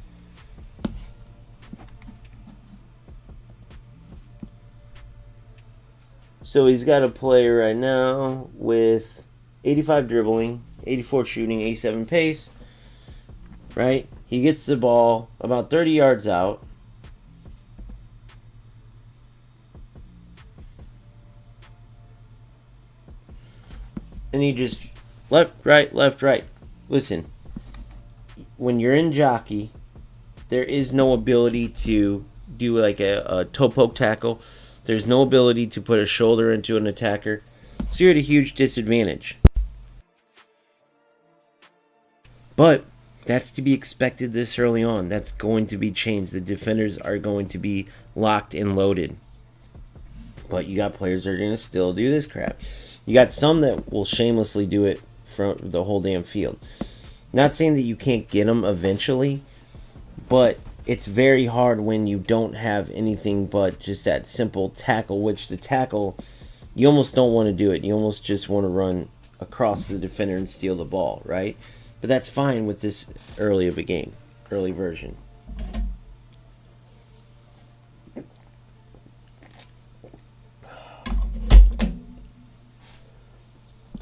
So he's got a player right now with 85 dribbling, 84 shooting, 87 pace. Right? He gets the ball about 30 yards out. And he just left, right. Listen, when you're in jockey, there is no ability to do like a toe poke tackle. There's no ability to put a shoulder into an attacker. So you're at a huge disadvantage. But that's to be expected this early on. That's going to be changed. The defenders are going to be locked and loaded. But you got players that are going to still do this crap. You got some that will shamelessly do it from the whole damn field. Not saying that you can't get them eventually, but it's very hard when you don't have anything but just that simple tackle, which the tackle, you almost don't want to do it. You almost just want to run across the defender and steal the ball, right? But that's fine with this early of a game, early version.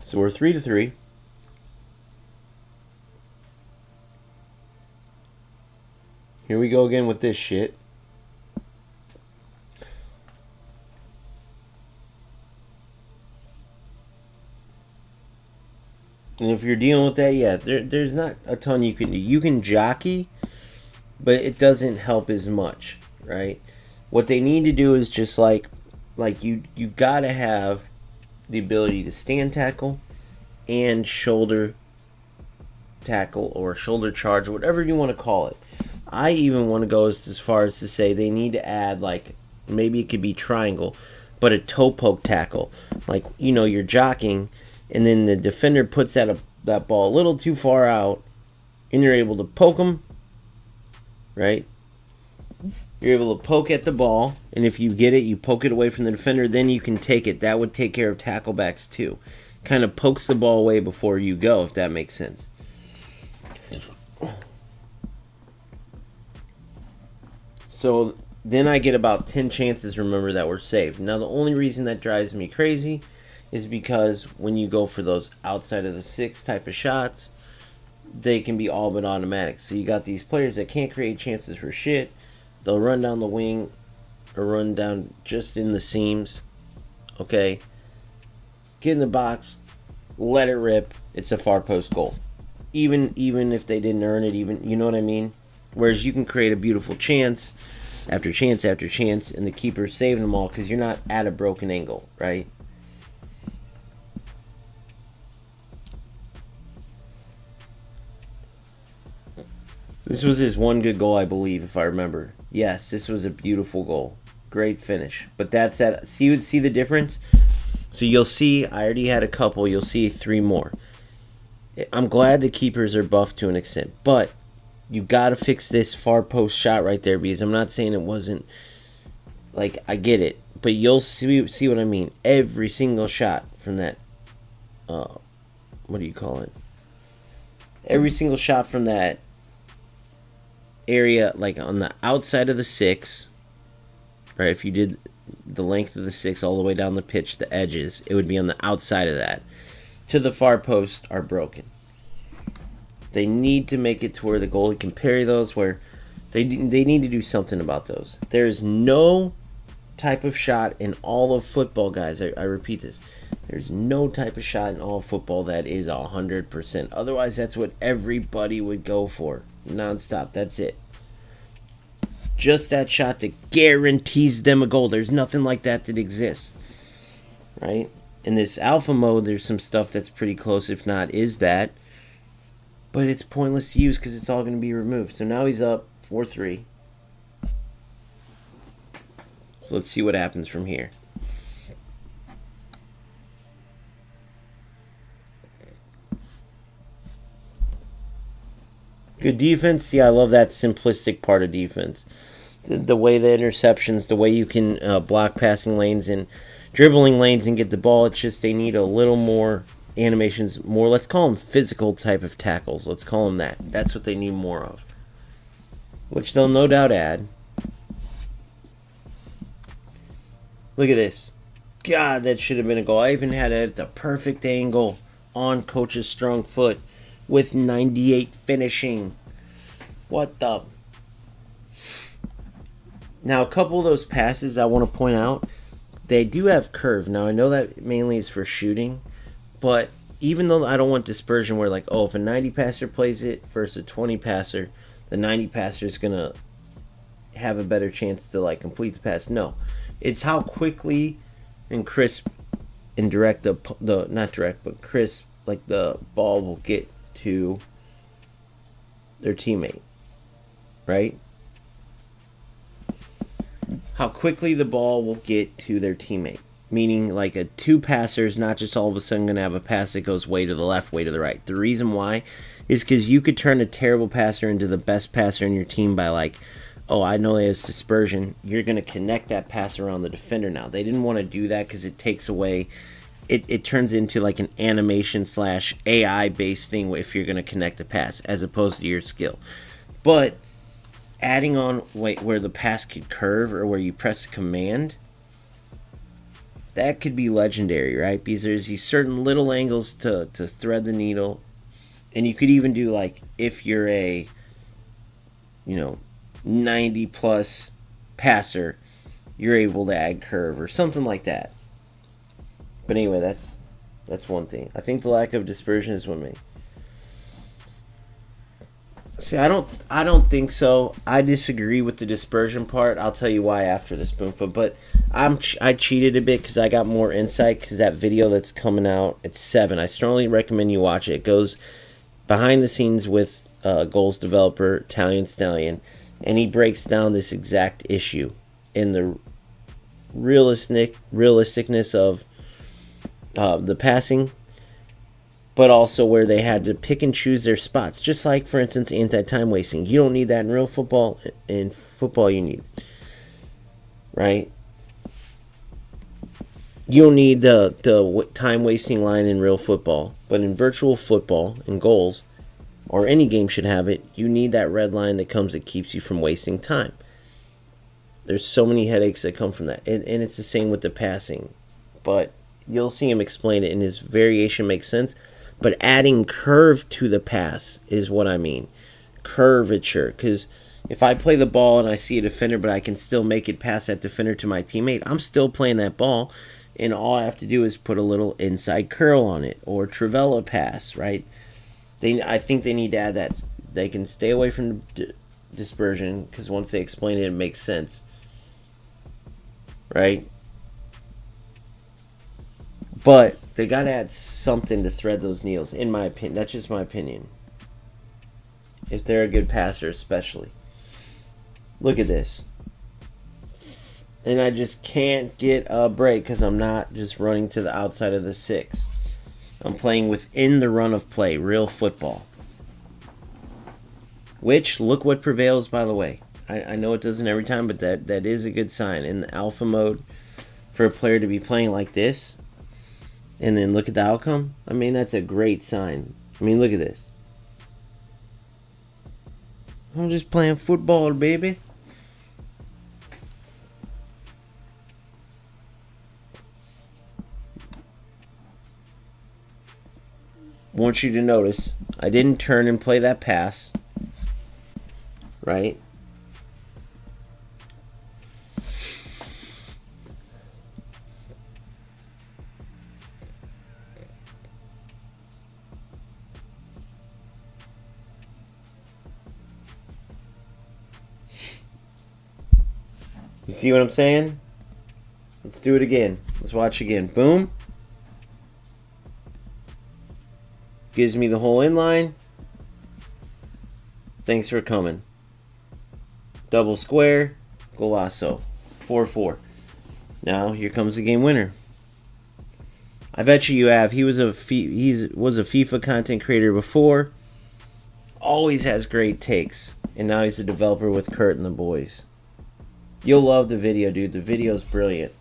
So we're 3-3. Here we go again with this shit. And if you're dealing with that, yeah, there's not a ton you can do. You can jockey, but it doesn't help as much, right? What they need to do is just like you gotta have the ability to stand tackle and shoulder tackle or shoulder charge, whatever you want to call it. I even want to go as far as to say they need to add, like, maybe it could be triangle, but a toe poke tackle. Like, you know, you're jockeying, and then the defender puts that ball a little too far out, and you're able to poke them, right? You're able to poke at the ball, and if you get it, you poke it away from the defender, then you can take it. That would take care of tacklebacks too. Kind of pokes the ball away before you go, if that makes sense. So then I get about 10 chances, remember, that were saved. Now the only reason that drives me crazy is because when you go for those outside of the 6 type of shots, they can be all but automatic. So you got these players that can't create chances for shit. They'll run down the wing or run down just in the seams. Okay? Get in the box, let it rip. It's a far post goal. Even if they didn't earn it, even, you know what I mean? Whereas you can create a beautiful chance after chance after chance, and the keeper's saving them all because you're not at a broken angle, right? This was his one good goal, I believe, if I remember. Yes, this was a beautiful goal. Great finish. But that's that. See, you would see the difference? So you'll see, I already had a couple. You'll see 3 more. I'm glad the keepers are buffed to an extent. But you got to fix this far post shot right there, because I'm not saying it wasn't, like, I get it. But you'll see what I mean. Every single shot from that, what do you call it? Every single shot from that area, like on the outside of the 6, right? If you did the length of the 6 all the way down the pitch, the edges, it would be on the outside of that. To the far post are broken. They need to make it to where the goalie can parry those, where they need to do something about those. There is no type of shot in all of football, guys. I repeat this. There's no type of shot in all of football that is 100%. Otherwise, that's what everybody would go for. Non-stop. That's it. Just that shot that guarantees them a goal. There's nothing like that exists. Right? In this alpha mode, there's some stuff that's pretty close, if not is that. But it's pointless to use because it's all going to be removed. So now he's up 4-3. So let's see what happens from here. Good defense. Yeah, I love that simplistic part of defense. The way the interceptions, the way you can block passing lanes and dribbling lanes and get the ball. It's just they need a little more animations, more, let's call them physical type of tackles. Let's call them that. That's what they need more of. Which they'll no doubt add. Look at this. God, that should have been a goal. I even had it at the perfect angle on Coach's strong foot with 98 finishing. What the? Now, a couple of those passes I want to point out, they do have curve. Now, I know that mainly is for shooting, but even though I don't want dispersion where, like, oh, if a 90 passer plays it versus a 20 passer, the 90 passer is going to have a better chance to, like, complete the pass. No. It's how quickly and crisp and direct not direct, but crisp, like, the ball will get to their teammate. Right? How quickly the ball will get to their teammate. Meaning, like, a 2 passer is not just all of a sudden going to have a pass that goes way to the left, way to the right. The reason why is because you could turn a terrible passer into the best passer in your team by, like, oh, I know there's dispersion. You're going to connect that pass around the defender now. They didn't want to do that because it takes away, it turns into like an animation / AI based thing if you're going to connect the pass as opposed to your skill. But adding on where the pass could curve or where you press a command, that could be legendary, right? Because there's these certain little angles to thread the needle. And you could even do, like, if you're a, 90 plus passer, you're able to add curve or something like that. But anyway, that's one thing. I think the lack of dispersion is what made. See, I don't think so. I disagree with the dispersion part. I'll tell you why after this, Spoonfoot. But I cheated a bit because I got more insight because that video that's coming out at 7. I strongly recommend you watch it. It goes behind the scenes with goals developer Italian Stallion, and he breaks down this exact issue in the realisticness of the passing, but also where they had to pick and choose their spots. Just like, for instance, anti-time wasting. You don't need that in real football. In football, you need it. Right? You don't need the time wasting line in real football. But in virtual football, in goals, or any game should have it, you need that red line that keeps you from wasting time. There's so many headaches that come from that. And it's the same with the passing. But you'll see him explain it, and his variation makes sense. But adding curve to the pass is what I mean. Curvature. Because if I play the ball and I see a defender, but I can still make it past that defender to my teammate, I'm still playing that ball. And all I have to do is put a little inside curl on it. Or Trivela pass, right? I think they need to add that. They can stay away from dispersion. Because once they explain it, it makes sense. Right? But they got to add something to thread those needles, in my opinion. That's just my opinion. If they're a good passer, especially. Look at this. And I just can't get a break because I'm not just running to the outside of the 6. I'm playing within the run of play, real football. Which, look what prevails, by the way. I know it doesn't every time, but that is a good sign. In the alpha mode, for a player to be playing like this, and then look at the outcome. I mean, that's a great sign. I mean, look at this. I'm just playing football, baby. Want you to notice, I didn't turn and play that pass, right? You see what I'm saying? Let's do it again. Let's watch again. Boom. Gives me the whole inline. Thanks for coming. Double square. Golasso. 4-4. Now here comes the game winner. I bet you have. He was a FIFA content creator before. Always has great takes. And now he's a developer with Kurt and the boys. You'll love the video, dude. The video's brilliant.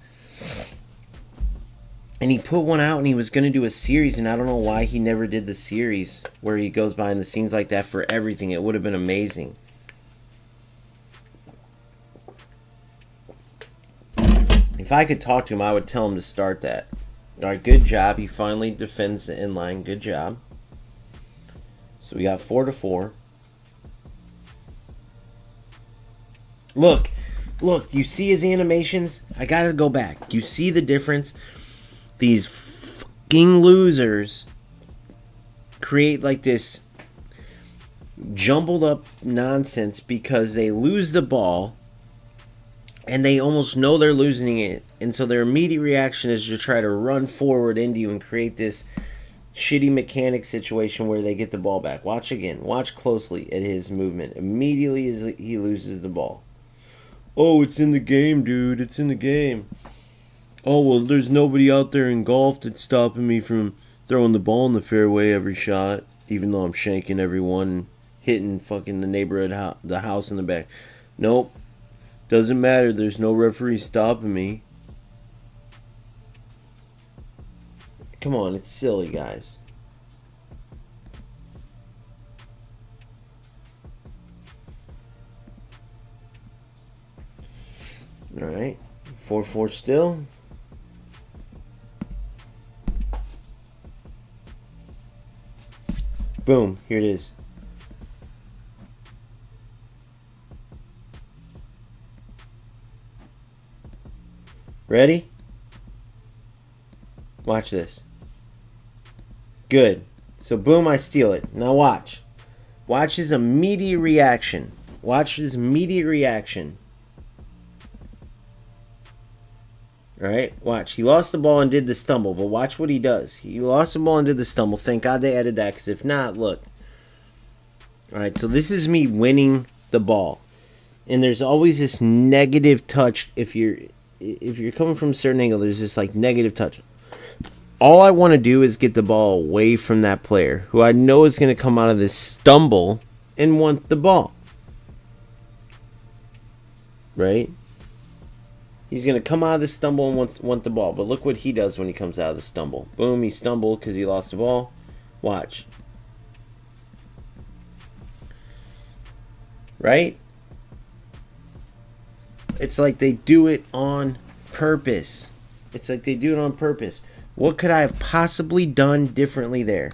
And he put one out and he was going to do a series, and I don't know why he never did the series where he goes behind the scenes like that for everything. It would have been amazing. If I could talk to him, I would tell him to start that. Alright, good job. He finally defends the inline. Good job. So we got 4-4. Look, you see his animations? I gotta go back. You see the difference? These fucking losers create like this jumbled up nonsense because they lose the ball and they almost know they're losing it, and so their immediate reaction is to try to run forward into you and create this shitty mechanic situation where they get the ball back. Watch again. Watch closely at his movement. Immediately as he loses the ball. Oh, it's in the game, dude. It's in the game. Oh, well, there's nobody out there in golf that's stopping me from throwing the ball in the fairway every shot, even though I'm shanking everyone and hitting fucking the neighborhood, the house in the back. Nope. Doesn't matter. There's no referee stopping me. Come on, it's silly, guys. Alright. 4-4 still. Boom. Here it is. Ready? Watch this. Good. So boom, I steal it. Now watch. Watch his immediate reaction. Watch his immediate reaction. Alright, watch. He lost the ball and did the stumble, but watch what he does. He lost the ball and did the stumble. Thank God they added that, because if not, look. Alright, so this is me winning the ball. And there's always this negative touch. If you're coming from a certain angle, there's this like negative touch. All I want to do is get the ball away from that player, who I know is going to come out of this stumble and want the ball. Right? He's going to come out of the stumble and want the ball. But look what he does when he comes out of the stumble. Boom, he stumbled because he lost the ball. Watch. Right? It's like they do it on purpose. It's like they do it on purpose. What could I have possibly done differently there?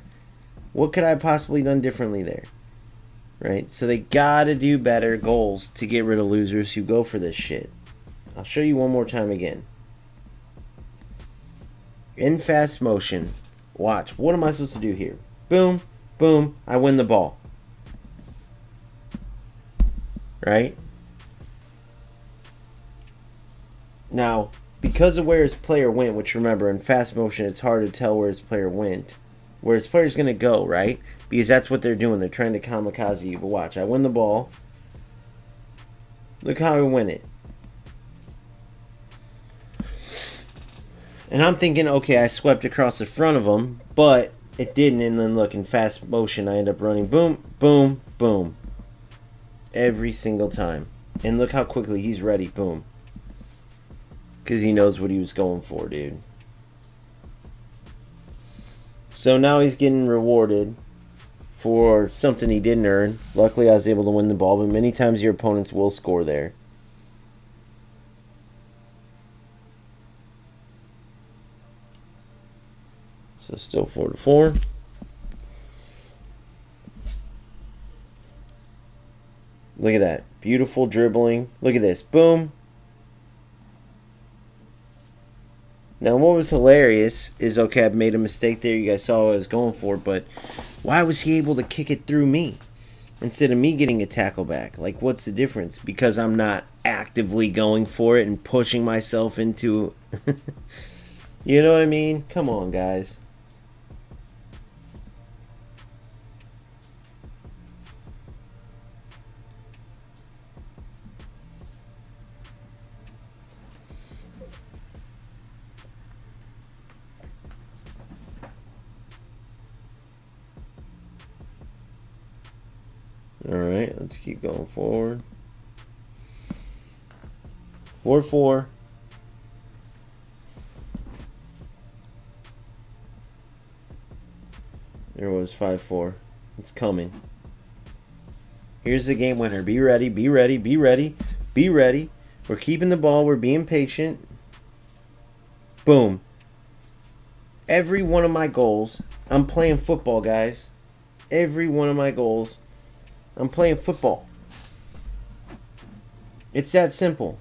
What could I have possibly done differently there? Right? So they gotta do better goals to get rid of losers who go for this shit. I'll show you one more time again. In fast motion. Watch. What am I supposed to do here? Boom. Boom. I win the ball. Right? Now, because of where his player went, which remember, in fast motion, it's hard to tell where his player went. Where his player's going to go, right? Because that's what they're doing. They're trying to kamikaze you. But watch, I win the ball. Look how I win it. And I'm thinking, okay, I swept across the front of him, but it didn't. And then look, in fast motion, I end up running boom, boom, boom. Every single time. And look how quickly he's ready. Boom. Because he knows what he was going for, dude. So now he's getting rewarded for something he didn't earn. Luckily, I was able to win the ball, but many times your opponents will score there. So still 4-4. Look at that. Beautiful dribbling. Look at this. Boom. Now, what was hilarious is, okay, I've made a mistake there. You guys saw what I was going for, but why was he able to kick it through me instead of me getting a tackle back? Like, what's the difference? Because I'm not actively going for it and pushing myself into... You know what I mean? Come on, guys. Alright, let's keep going forward. 4-4. There was 5-4. It's coming. Here's the game winner. Be ready, be ready, be ready, be ready. We're keeping the ball. We're being patient. Boom. Every one of my goals, I'm playing football, guys. Every one of my goals, I'm playing football. It's that simple.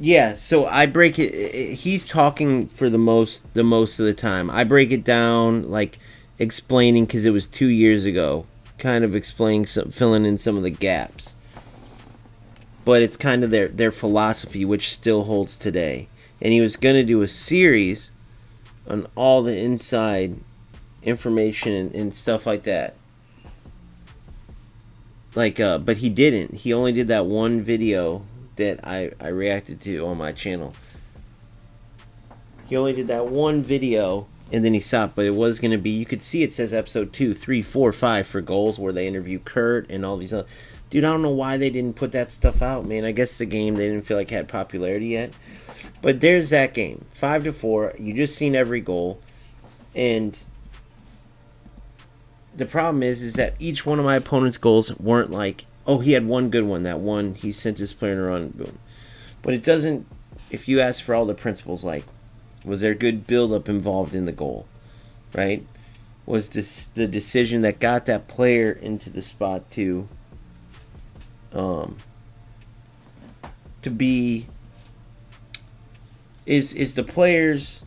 Yeah, so I break it. He's talking for the most of the time. I break it down, like explaining, because it was 2 years ago, kind of explaining, filling in some of the gaps. But it's kind of their philosophy, which still holds today. And he was going to do a series on all the inside information and stuff like that. Like, but he didn't. He only did that one video that I reacted to on my channel. He only did that one video, and then he stopped. But it was going to be, you could see it says episode 2, 3, 4, 5 for goals, where they interview Kurt and all these other... Dude, I don't know why they didn't put that stuff out, man. I guess the game, they didn't feel like it had popularity yet. But there's that game. 5-4. You just seen every goal. And the problem is that each one of my opponent's goals weren't like, oh, he had one good one. That one, he sent his player to run, boom. But it doesn't, if you ask for all the principles, like, was there good build-up involved in the goal, right? Was this the decision that got that player into the spot to be, is the player's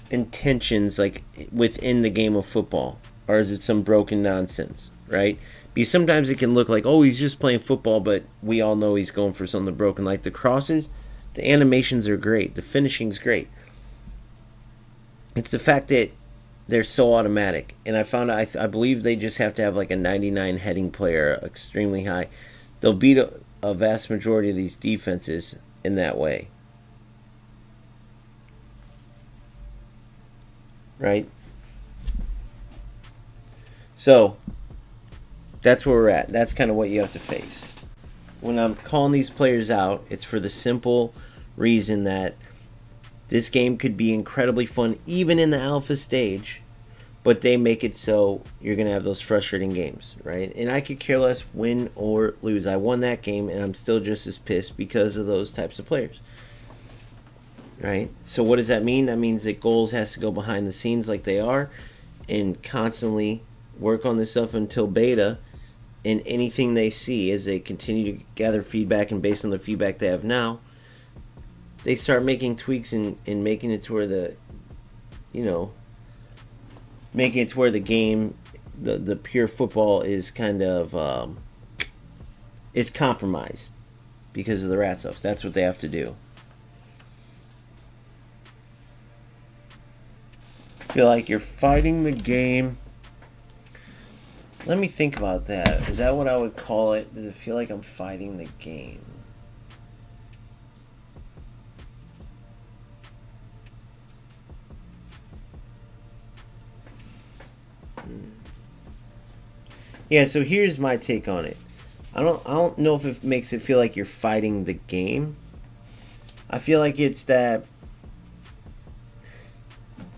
intentions like within the game of football, or is it some broken nonsense, right? Because sometimes it can look like, oh, he's just playing football, but we all know he's going for something broken. Like the crosses, the animations are great, the finishing's great. It's the fact that they're so automatic. And I found out, I believe they just have to have like a 99 heading player, extremely high. They'll beat a vast majority of these defenses in that way. Right? So, that's where we're at. That's kind of what you have to face. When I'm calling these players out, it's for the simple reason that this game could be incredibly fun, even in the alpha stage, but they make it so you're going to have those frustrating games, right? And I could care less win or lose. I won that game, and I'm still just as pissed because of those types of players, right? So what does that mean? That means that goals has to go behind the scenes like they are and constantly work on this stuff until beta, and anything they see as they continue to gather feedback, and based on the feedback they have now, they start making tweaks and making it to where the, you know, making it to where the game, the pure football is kind of, is compromised because of the rat stuff. That's what they have to do. Feel like you're fighting the game. Let me think about that. Is that what I would call it? Does it feel like I'm fighting the game? Yeah, so here's my take on it. I don't know if it makes it feel like you're fighting the game. I feel like it's that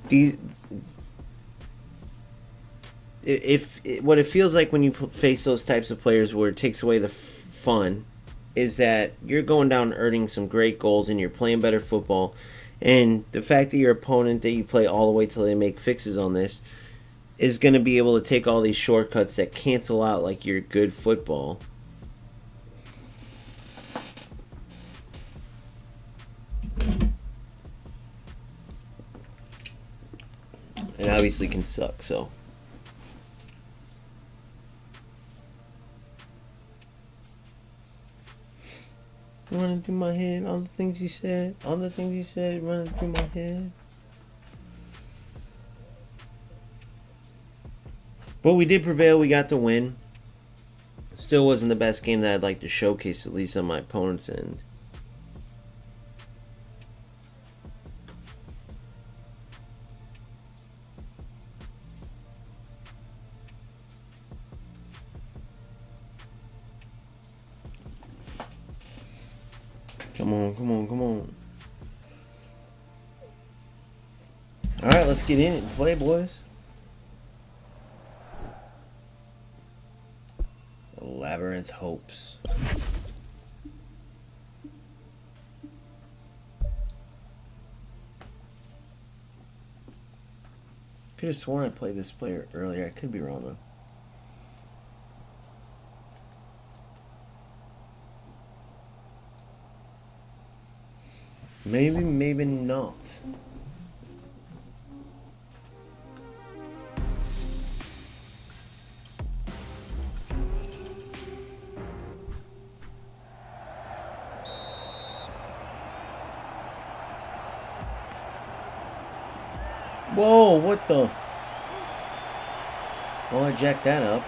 these if what it feels like when you face those types of players where it takes away the fun is that you're going down and earning some great goals and you're playing better football, and the fact that your opponent that you play all the way till they make fixes on this is going to be able to take all these shortcuts that cancel out like your good football. And obviously can suck, so. Running through my head, all the things you said, running through my head. But we did prevail, we got the win. Still wasn't the best game that I'd like to showcase, at least on my opponent's end. Come on, come on, come on. Alright, let's get in it and play, boys. Labyrinth hopes. Could have sworn I played this player earlier. I could be wrong though. Maybe, maybe not. Whoa, what the? Well, I jacked that up.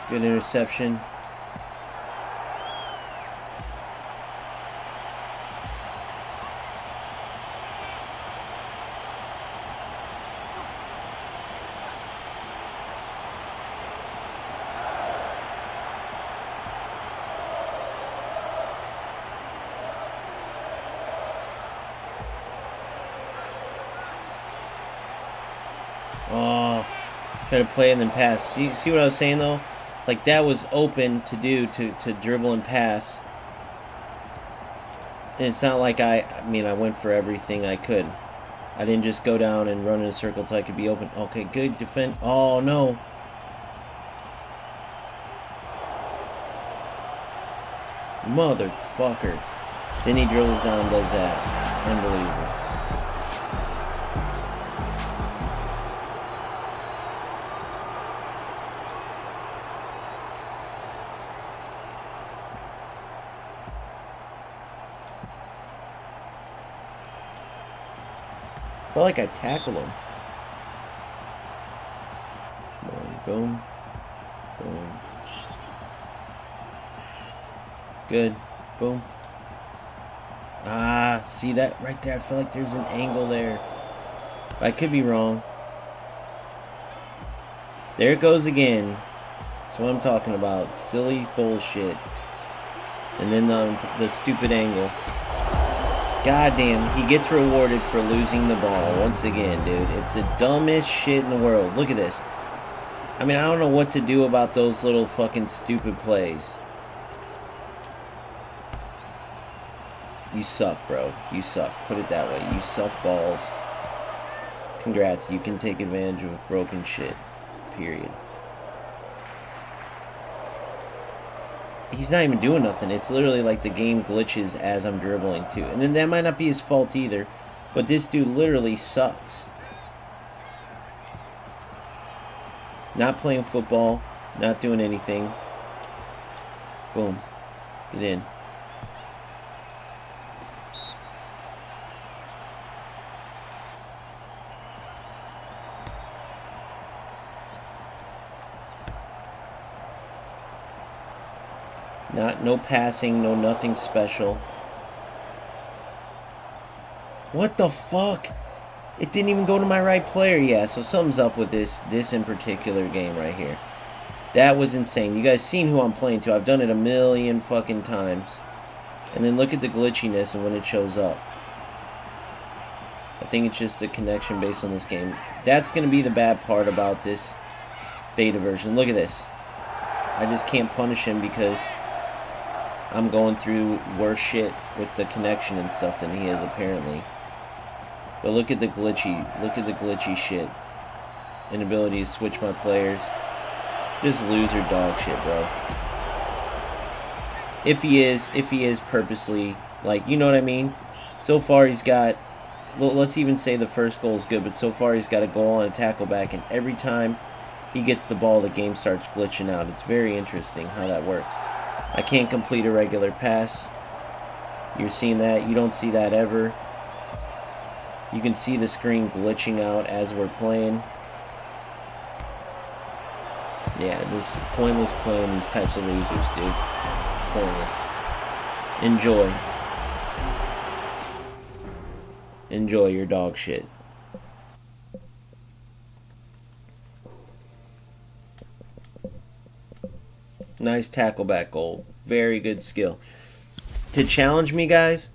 Good interception. Oh, try to play and then pass. See what I was saying though? Like that was open to do to dribble and pass. And it's not like I mean I went for everything I could. I didn't just go down and run in a circle till I could be open. Okay, good defend. Oh no. Motherfucker. Then he dribbles down and does that. Unbelievable. Felt like I tackled him. Come on, boom. Boom. Good. Boom. Ah, see that right there? I feel like there's an angle there. But I could be wrong. There it goes again. That's what I'm talking about. Silly bullshit. And then the stupid angle. Goddamn, he gets rewarded for losing the ball once again, dude. It's the dumbest shit in the world. Look at this. I mean, I don't know what to do about those little fucking stupid plays. You suck, bro. You suck. Put it that way. You suck balls. Congrats. You can take advantage of broken shit. Period. He's not even doing nothing. It's literally like the game glitches as I'm dribbling too. And then that might not be his fault either. But this dude literally sucks. Not playing football. Not doing anything. Boom. Get in. No passing, no nothing special. What the fuck? It didn't even go to my right player. Yeah, so something's up with this in particular game right here. That was insane. You guys seen who I'm playing to. I've done it a million fucking times. And then look at the glitchiness and when it shows up. I think it's just the connection based on this game. That's going to be the bad part about this beta version. Look at this. I just can't punish him because I'm going through worse shit with the connection and stuff than he is apparently. But look at the glitchy shit. Inability to switch my players. Just loser dog shit, bro. If he is purposely, like, you know what I mean? So far he's got, well, let's even say the first goal is good, but so far he's got a goal and a tackle back, and every time he gets the ball, the game starts glitching out. It's very interesting how that works. I can't complete a regular pass. You're seeing that. You don't see that ever. You can see the screen glitching out as we're playing. Yeah, this is pointless playing these types of losers, dude. Pointless. Enjoy. Enjoy your dog shit. Nice tackle back goal. Very good skill. To challenge me, guys,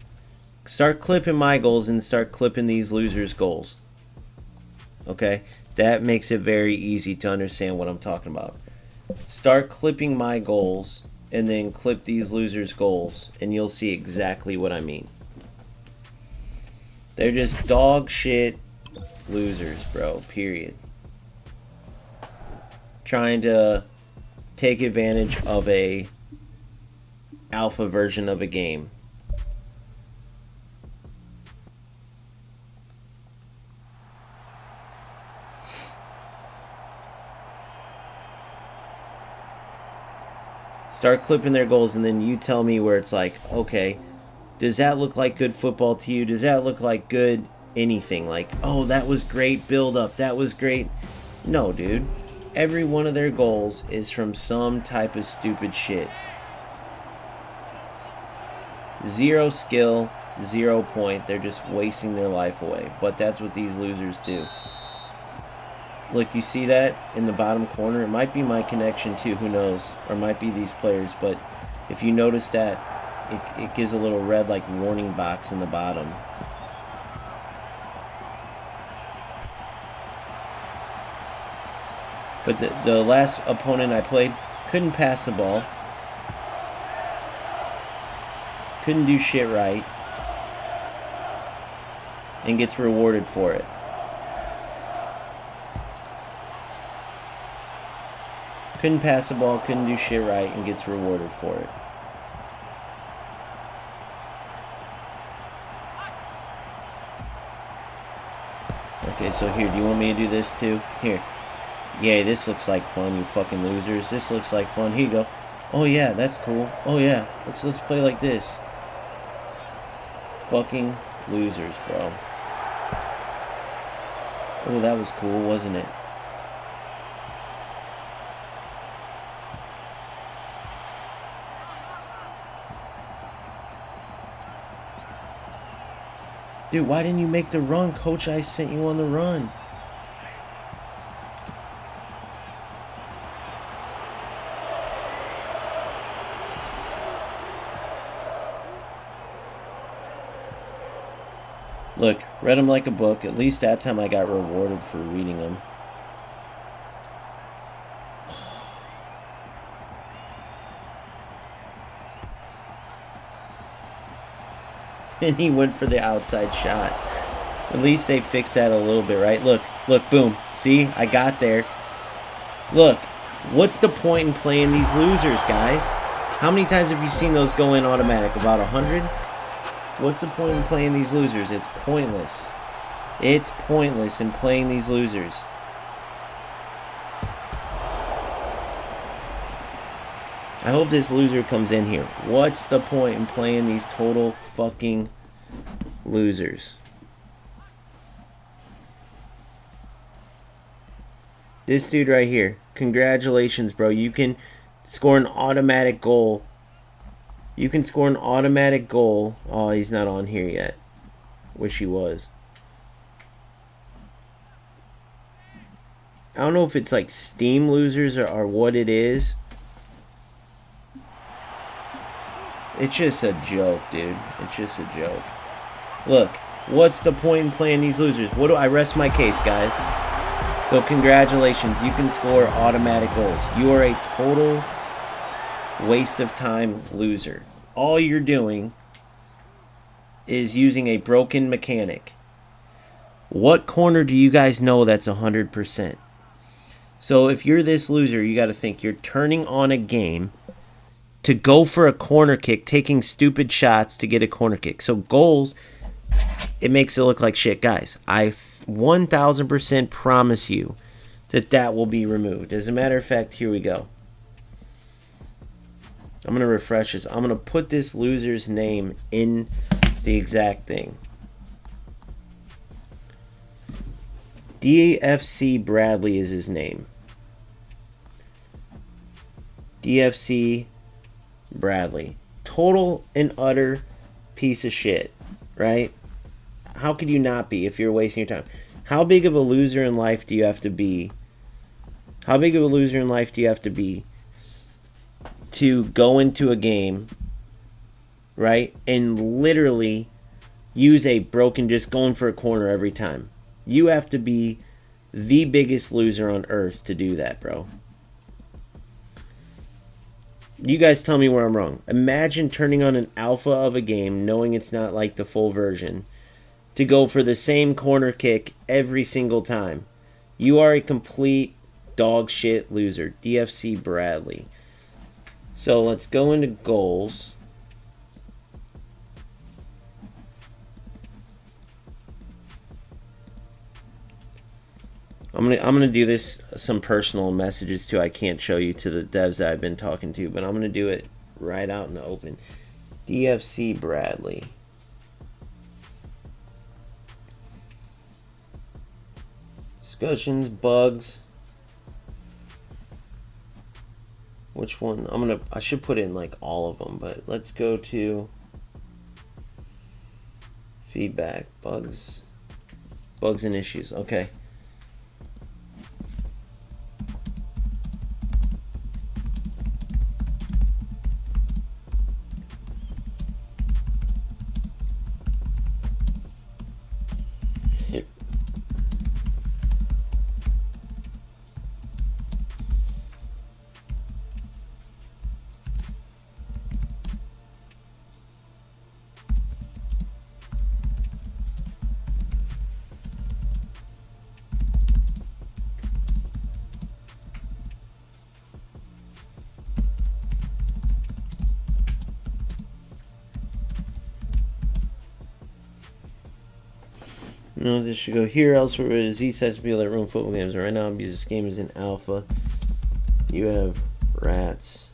start clipping my goals and start clipping these losers' goals. Okay? That makes it very easy to understand what I'm talking about. Start clipping my goals and then clip these losers' goals and you'll see exactly what I mean. They're just dog shit losers, bro. Period. Trying to take advantage of a alpha version of a game. Start clipping their goals and then you tell me where it's like, okay, does that look like good football to you? Does that look like good anything? Like, oh, that was great build up. That was great. No, dude. Every one of their goals is from some type of stupid shit. 0 skill, 0 point. They're just wasting their life away. But that's what these losers do. Look, you see that in the bottom corner? It might be my connection too, who knows? Or it might be these players, but if you notice that, it gives a little red like warning box in the bottom. But the last opponent I played couldn't pass the ball. Couldn't do shit right. And gets rewarded for it. Couldn't pass the ball, couldn't do shit right, and gets rewarded for it. Okay, so here, do you want me to do this too? Here. Yeah, this looks like fun, you fucking losers. This looks like fun. Here you go. Oh yeah, that's cool. Oh yeah, let's play like this. Fucking losers, bro. Oh, that was cool, wasn't it? Dude, why didn't you make the run, coach? I sent you on the run. Look, read them like a book. At least that time I got rewarded for reading them. And he went for the outside shot. At least they fixed that a little bit, right? Look, boom. See? I got there. Look, what's the point in playing these losers, guys? How many times have you seen those go in automatic? About 100? What's the point in playing these losers? It's pointless. It's pointless in playing these losers. I hope this loser comes in here. What's the point in playing these total fucking losers? This dude right here. Congratulations, bro. You can score an automatic goal. You can score an automatic goal. Oh, he's not on here yet. Wish he was. I don't know if it's like Steam losers or what it is. It's just a joke, dude. It's just a joke. Look, what's the point in playing these losers? What do I rest my case, guys? So congratulations, you can score automatic goals. You are a total waste of time loser. All you're doing is using a broken mechanic. What corner do you guys know that's 100%? So if you're this loser, you got to think you're turning on a game to go for a corner kick, taking stupid shots to get a corner kick. So goals, it makes it look like shit. Guys, I 1000% promise you that will be removed. As a matter of fact, here we go. I'm going to refresh this. I'm going to put this loser's name in the exact thing. DFC Bradley is his name. DFC Bradley. Total and utter piece of shit, right? How could you not be if you're wasting your time? How big of a loser in life do you have to be? How big of a loser in life do you have to be to go into a game, right, and literally use a broken, just going for a corner every time? You have to be the biggest loser on earth to do that, bro. You guys tell me where I'm wrong. Imagine turning on an alpha of a game, knowing it's not like the full version, to go for the same corner kick every single time. You are a complete dog shit loser. DFC Bradley. So let's go into goals. I'm gonna do this, some personal messages too. I can't show you to the devs that I've been talking to, but I'm gonna do it right out in the open. DFC Bradley. Discussions, bugs. Which one? I should put in like all of them, but let's go to feedback, bugs and issues. Okay. No, this should go here. Elsewhere, Z sets people that run football games. Right now, because this game is in alpha. You have rats.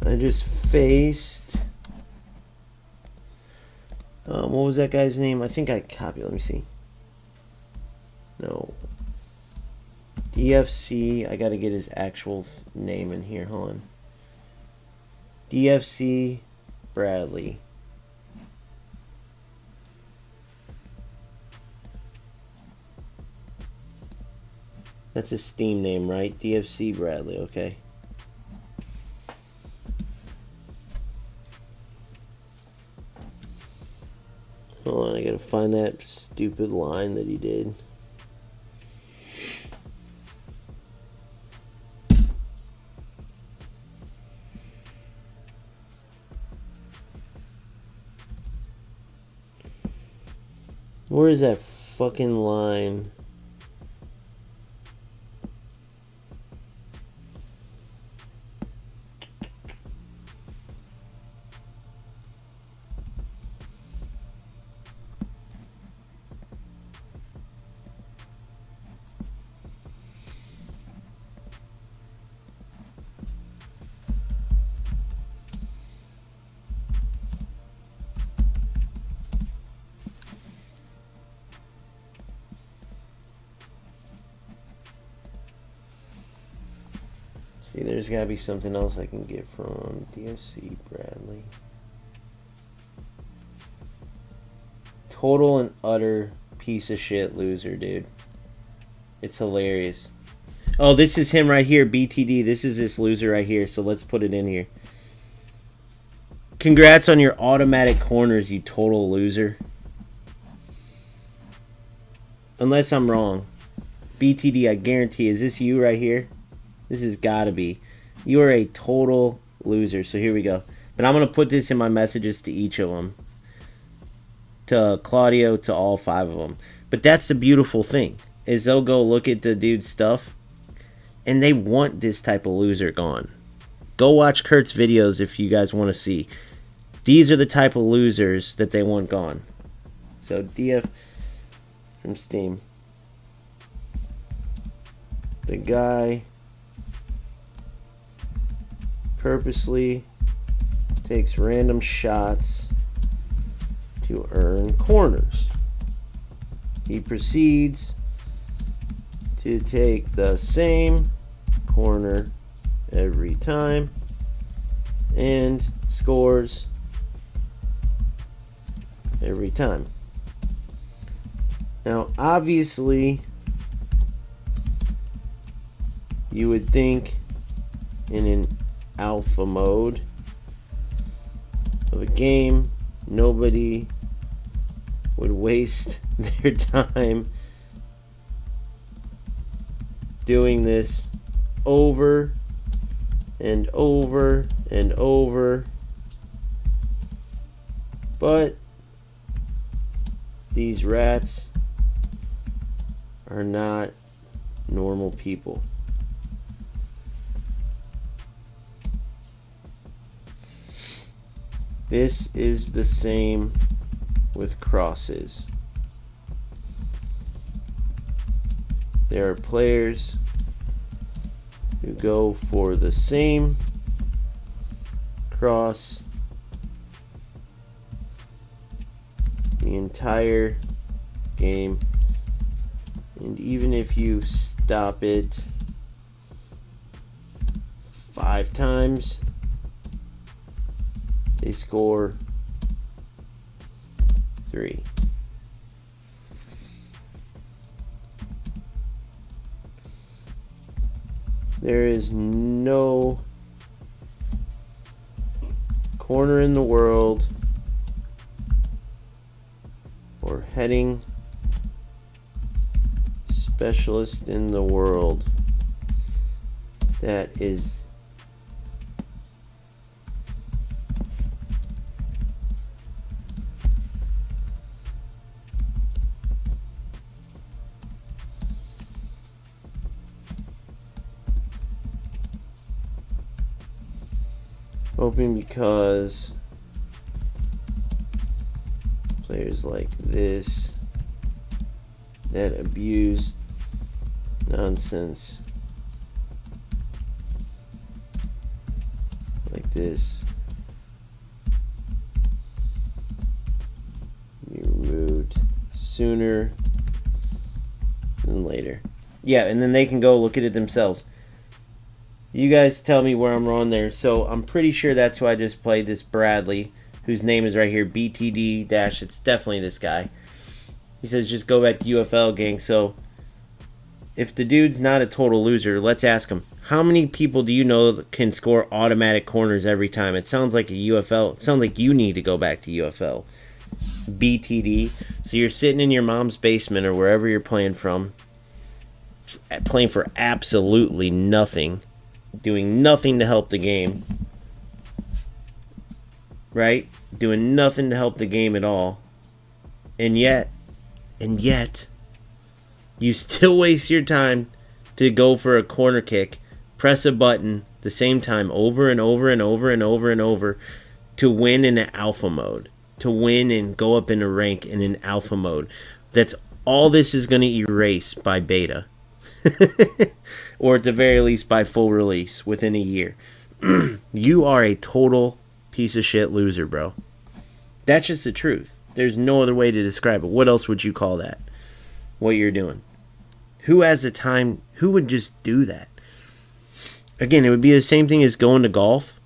I just faced. What was that guy's name? I think I copied. Let me see. No. DFC, I gotta get his actual name in here. Hold on. DFC Bradley. That's his Steam name, right? DFC Bradley, okay. Hold on, I gotta find that stupid line that he did. Where is that fucking line? See, there's got to be something else I can get from DFC Bradley. Total and utter piece of shit loser, dude. It's hilarious. Oh, this is him right here, BTD. This is this loser right here, so let's put it in here. Congrats on your automatic corners, you total loser. Unless I'm wrong. BTD, I guarantee. Is this you right here? This has got to be. You are a total loser. So here we go. But I'm going to put this in my messages to each of them. To Claudio, to all 5 of them. But that's the beautiful thing. Is they'll go look at the dude's stuff. And they want this type of loser gone. Go watch Kurt's videos if you guys want to see. These are the type of losers that they want gone. So DF from Steam. The guy purposely takes random shots to earn corners. He proceeds to take the same corner every time and scores every time. Now, obviously, you would think in an alpha mode of a game, nobody would waste their time doing this over and over and over. But these rats are not normal people. This is the same with crosses. There are players who go for the same cross the entire game, and even if you stop it 5 times, they score 3. There is no corner in the world or heading specialist in the world that is hoping, because players like this that abuse nonsense like this be removed sooner than later. Yeah, and then they can go look at it themselves. You guys tell me where I'm wrong there. So I'm pretty sure that's who I just played, this Bradley, whose name is right here, BTD dash. It's definitely this guy. He says just go back to UFL, gang. So if the dude's not a total loser, let's ask him, how many people do you know that can score automatic corners every time? It sounds like a UFL. It sounds like you need to go back to UFL. BTD. So you're sitting in your mom's basement or wherever you're playing from, playing for absolutely nothing, doing nothing to help the game, right? Doing nothing to help the game at all. And yet, you still waste your time to go for a corner kick, press a button the same time over and over and over and over and over to win in an alpha mode, to win and go up in a rank in an alpha mode. That's all this is going to erase by beta. Or at the very least by full release within a year. You are a total piece of shit loser, bro. That's just the truth. There's no other way to describe it. What else would you call that? What you're doing? Who has the time? Who would just do that? Again, it would be the same thing as going to golf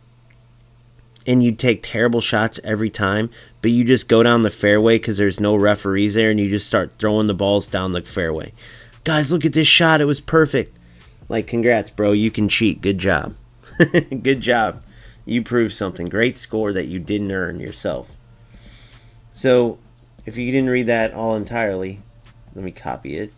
and you take terrible shots every time, but you just go down the fairway because there's no referees there, and you just start throwing the balls down the fairway. Guys, look at this shot. It was perfect. Like, congrats, bro. You can cheat. Good job. Good job. You proved something. Great score that you didn't earn yourself. So, if you didn't read that all entirely, let me copy it.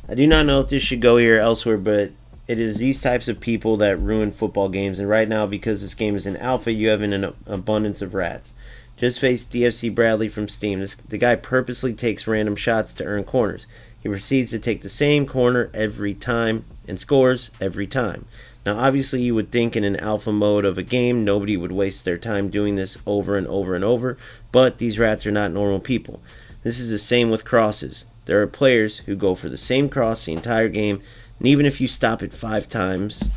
I do not know if this should go here or elsewhere, but it is these types of people that ruin football games. And right now, because this game is in alpha, you have an abundance of rats. Just face DFC Bradley from Steam. The guy purposely takes random shots to earn corners. He proceeds to take the same corner every time and scores every time. Now, obviously, you would think in an alpha mode of a game, nobody would waste their time doing this over and over and over, but these rats are not normal people. This is the same with crosses. There are players who go for the same cross the entire game, and even if you stop it 5 times,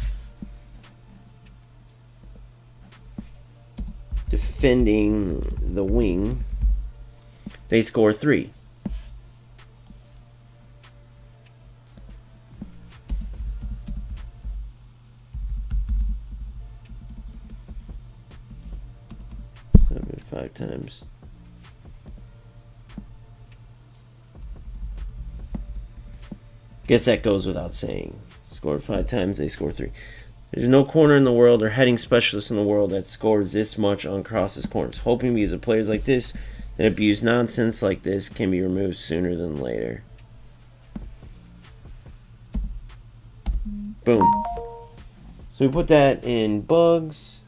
defending the wing, they score 3. Five times. Guess that goes without saying. Scored 5 times, they score 3. There's no corner in the world or heading specialist in the world that scores this much on crosses corners. Hoping because of players like this that abuse nonsense like this can be removed sooner than later. Boom. So we put that in bugs.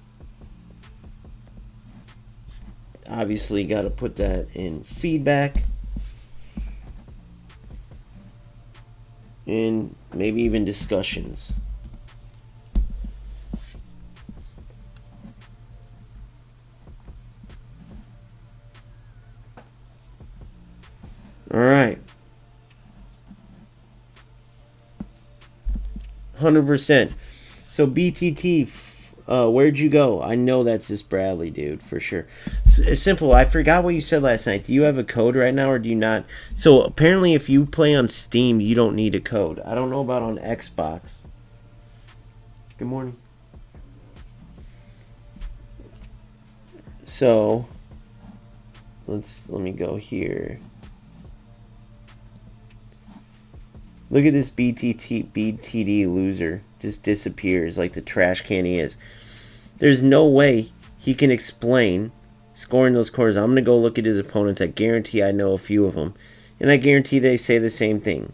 Obviously got to put that in feedback. And maybe even discussions. All right. 100%. So BTT, where'd you go? I know that's this Bradley dude for sure. It's simple. I forgot what you said last night. Do you have a code right now or do you not? So apparently if you play on Steam, you don't need a code. I don't know about on Xbox. Good morning. So let me go here. Look at this BTD loser. Just disappears like the trash can he is. There's no way he can explain scoring those corners. I'm going to go look at his opponents. I guarantee I know a few of them. And I guarantee they say the same thing.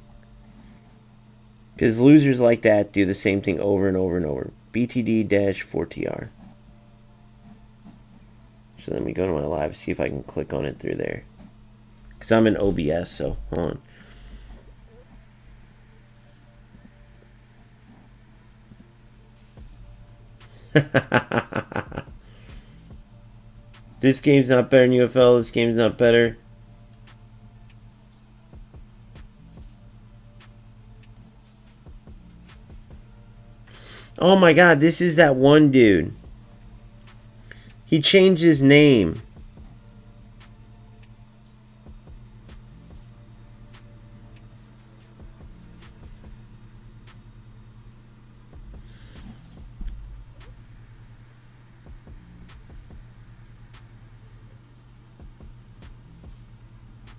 Because losers like that do the same thing over and over and over. BTD-4TR. So let me go to my live, see if I can click on it through there. Because I'm in OBS, so hold on. This game's not better than UFL. This game's not better. Oh my god, this is that one dude. He changed his name.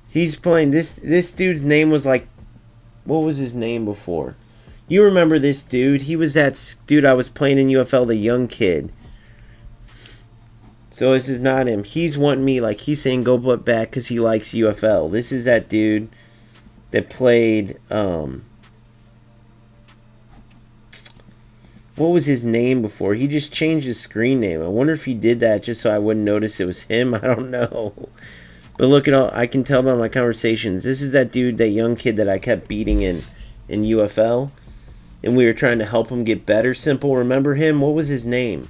He's playing this dude's name was like, what was his name before? You remember this dude? He was that dude I was playing in UFL, the young kid. So this is not him. He's wanting me, like he's saying go back because he likes UFL. This is that dude that played, what was his name before? He just changed his screen name. I wonder if he did that just so I wouldn't notice it was him. I don't know. But look at all, I can tell by my conversations. This is that dude, that young kid that I kept beating in UFL. And we were trying to help him get better. Simple, remember him? What was his name?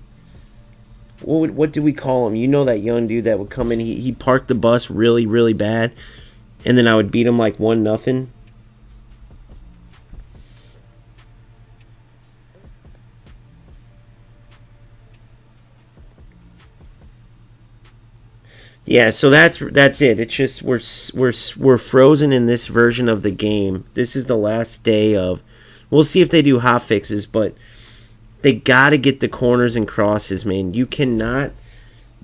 What did we call him? You know that young dude that would come in. He parked the bus really, really bad. And then I would beat him like 1-0. Yeah, so that's it. It's just we're frozen in this version of the game. This is the last day of. We'll see if they do hot fixes, but They got to get the corners and crosses, man. You cannot,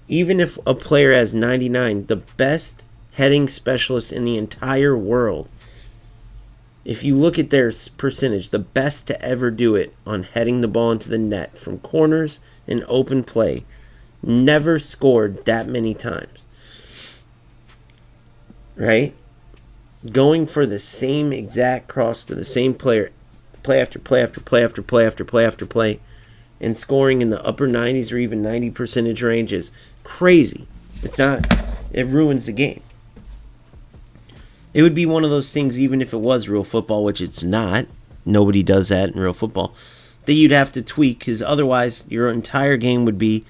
even if a player has 99, the best heading specialist in the entire world, if you look at their percentage, the best to ever do it on heading the ball into the net from corners and open play, never scored that many times. Right? Going for the same exact cross to the same player, play after play after play after play after play after play, and scoring in the upper 90s or even 90 percentage range is crazy. It's not, it ruins the game. It would be one of those things, even if it was real football, which it's not. Nobody does that in real football. That you'd have to tweak, because otherwise your entire game would be,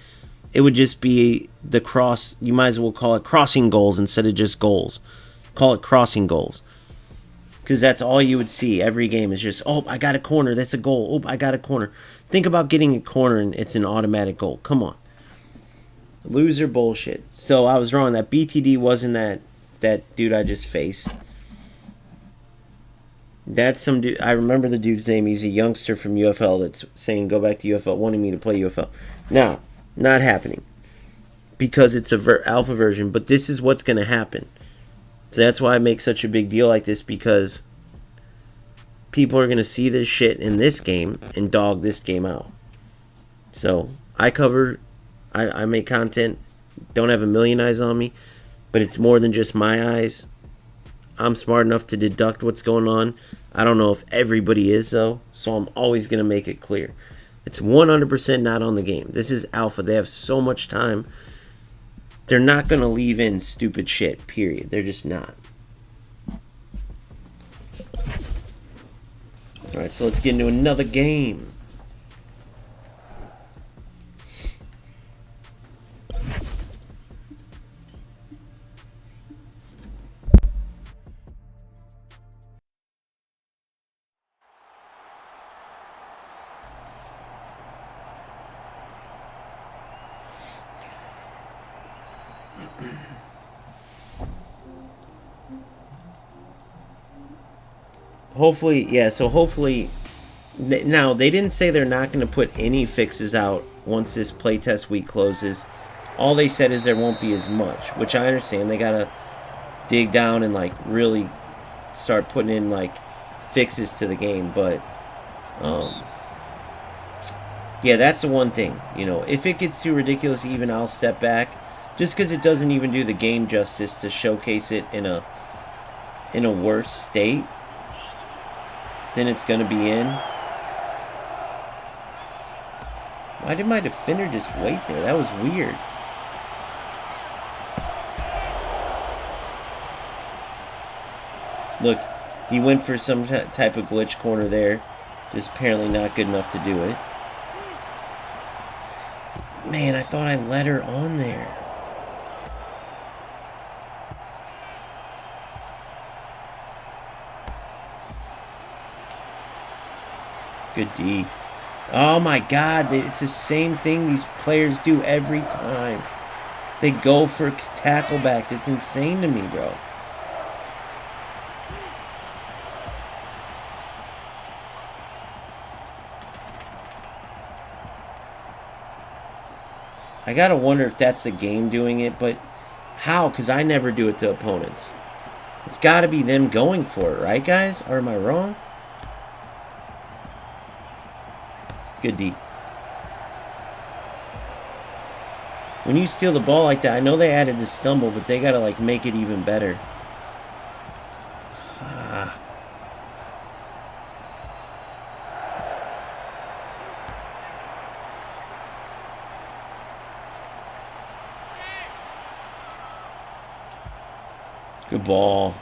it would just be the cross. You might as well call it crossing goals instead of just goals. Call it crossing goals. Because that's all you would see every game is just, oh, I got a corner, that's a goal. Oh, I got a corner. Think about getting a corner and it's an automatic goal. Come on. Loser bullshit. So I was wrong. That BTD wasn't that dude I just faced. That's some dude. I remember the dude's name. He's a youngster from UFL that's saying go back to UFL, wanting me to play UFL. Now, not happening because it's a alpha version, but this is what's going to happen. So that's why I make such a big deal like this, because people are going to see this shit in this game and dog this game out. So I make content, don't have a million eyes on me, but it's more than just my eyes. I'm smart enough to deduct what's going on. I don't know if everybody is, though, so I'm always going to make it clear. It's 100% not on the game. This is alpha. They have so much time. They're not going to leave in stupid shit, period. They're just not. Alright, so let's get into another game. Hopefully, yeah, so hopefully, now, they didn't say they're not going to put any fixes out once this playtest week closes. All they said is there won't be as much, which I understand. They got to dig down and, like, really start putting in, like, fixes to the game, but, yeah, that's the one thing, you know. If it gets too ridiculous, even I'll step back, just because it doesn't even do the game justice to showcase it in a worse state than it's going to be in. Why did my defender just wait there? That was weird. Look, he went for some type of glitch corner there. Just apparently not good enough to do it. Man, I thought I let her on there. Good D. Oh my God, it's the same thing these players do every time. They go for tacklebacks. It's insane to me, bro. I gotta wonder if that's the game doing it, but how? Because I never do it to opponents. It's gotta be them going for it, right, guys? Or am I wrong? Good D. When you steal the ball like that, I know they added the stumble, but they gotta like make it even better. Ah. Good ball.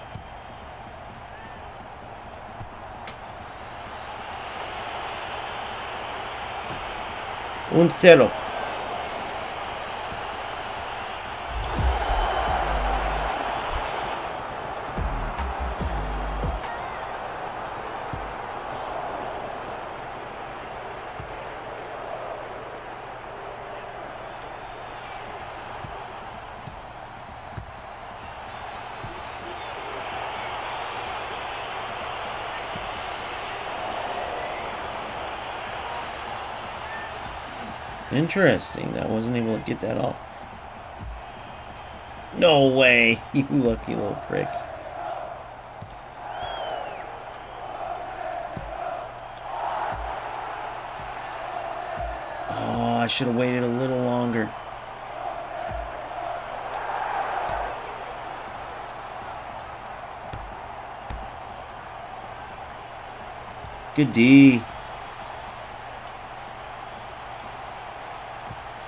Un cero. Interesting. I wasn't able to get that off. No way. You lucky little prick. Oh, I should have waited a little longer. Good D.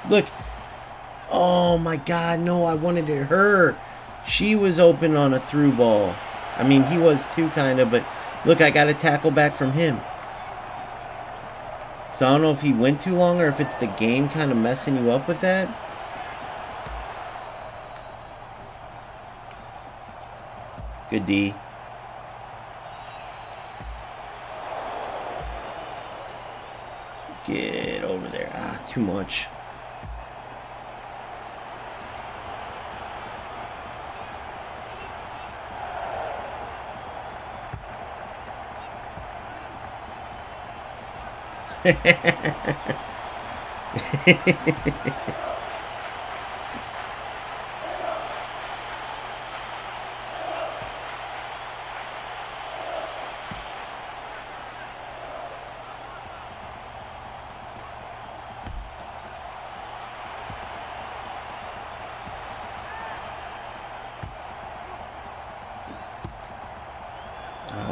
Look. Oh my God, no, I wanted it her. She was open on a through ball. I mean, he was too, kind of, but look, I got a tackle back from him. So I don't know if he went too long or if it's the game kind of messing you up with that. Good D. Get over there. Ah, too much.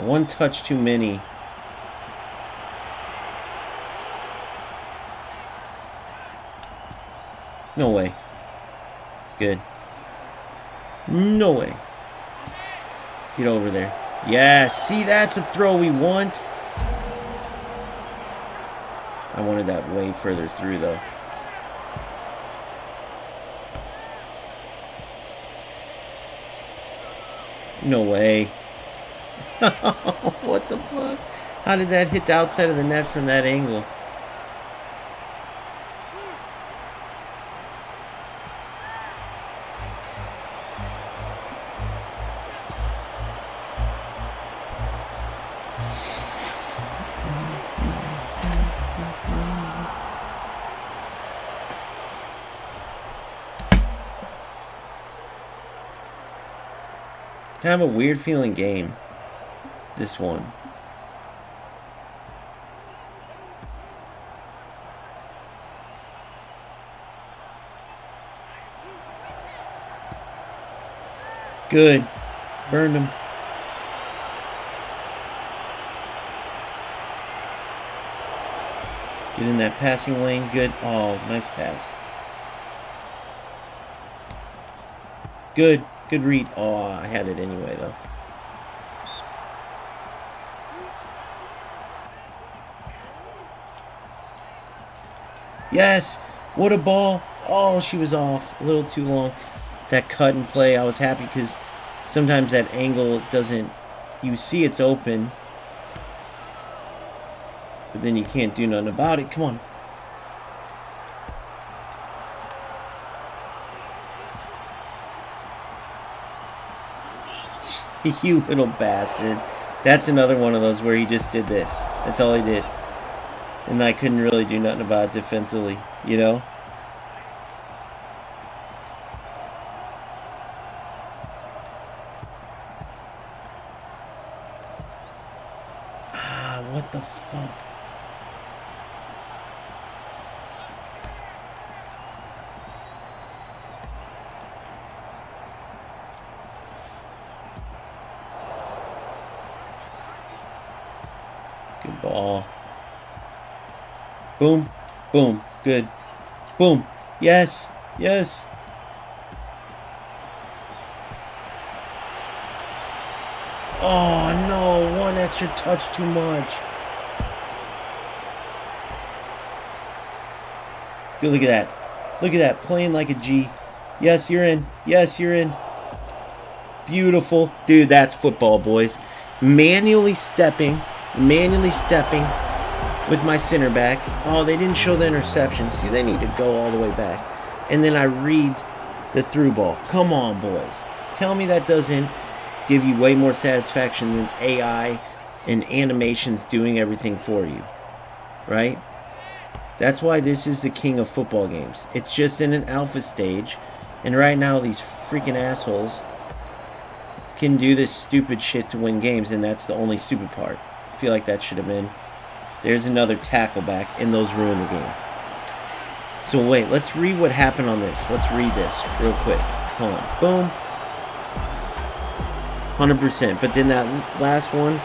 One touch too many. No way. Good. No way. Get over there. Yes. See, that's a throw we want. I wanted that way further through, though. No way. What the fuck? How did that hit the outside of the net from that angle? I have a weird feeling game. This one. Good. Burned him. Get in that passing lane. Good. Oh, nice pass. Good. Good read. Oh, I had it anyway, though. Yes! What a ball! Oh, she was off. A little too long. That cut and play, I was happy because sometimes that angle doesn't... You see it's open. But then you can't do nothing about it. Come on. You little bastard. That's another one of those where he just did this. That's all he did. And I couldn't really do nothing about it defensively, you know? Ah, what the fuck? Good ball. Boom. Boom. Good. Boom. Yes. Yes. Oh, no. One extra touch too much. Good. Look at that. Look at that. Playing like a G. Yes, you're in. Yes, you're in. Beautiful. Dude, that's football, boys. Manually stepping with my center back. Oh, they didn't show the interceptions. They need to go all the way back. And then I read the through ball. Come on, boys. Tell me that doesn't give you way more satisfaction than AI and animations doing everything for you. Right? That's why this is the king of football games. It's just in an alpha stage. And right now, these freaking assholes can do this stupid shit to win games. And that's the only stupid part. I feel like that should have been. There's another tackle back. And those ruin the game. So wait, let's read what happened on this. Let's read this real quick. Hold on. Boom. 100%. But then that last one,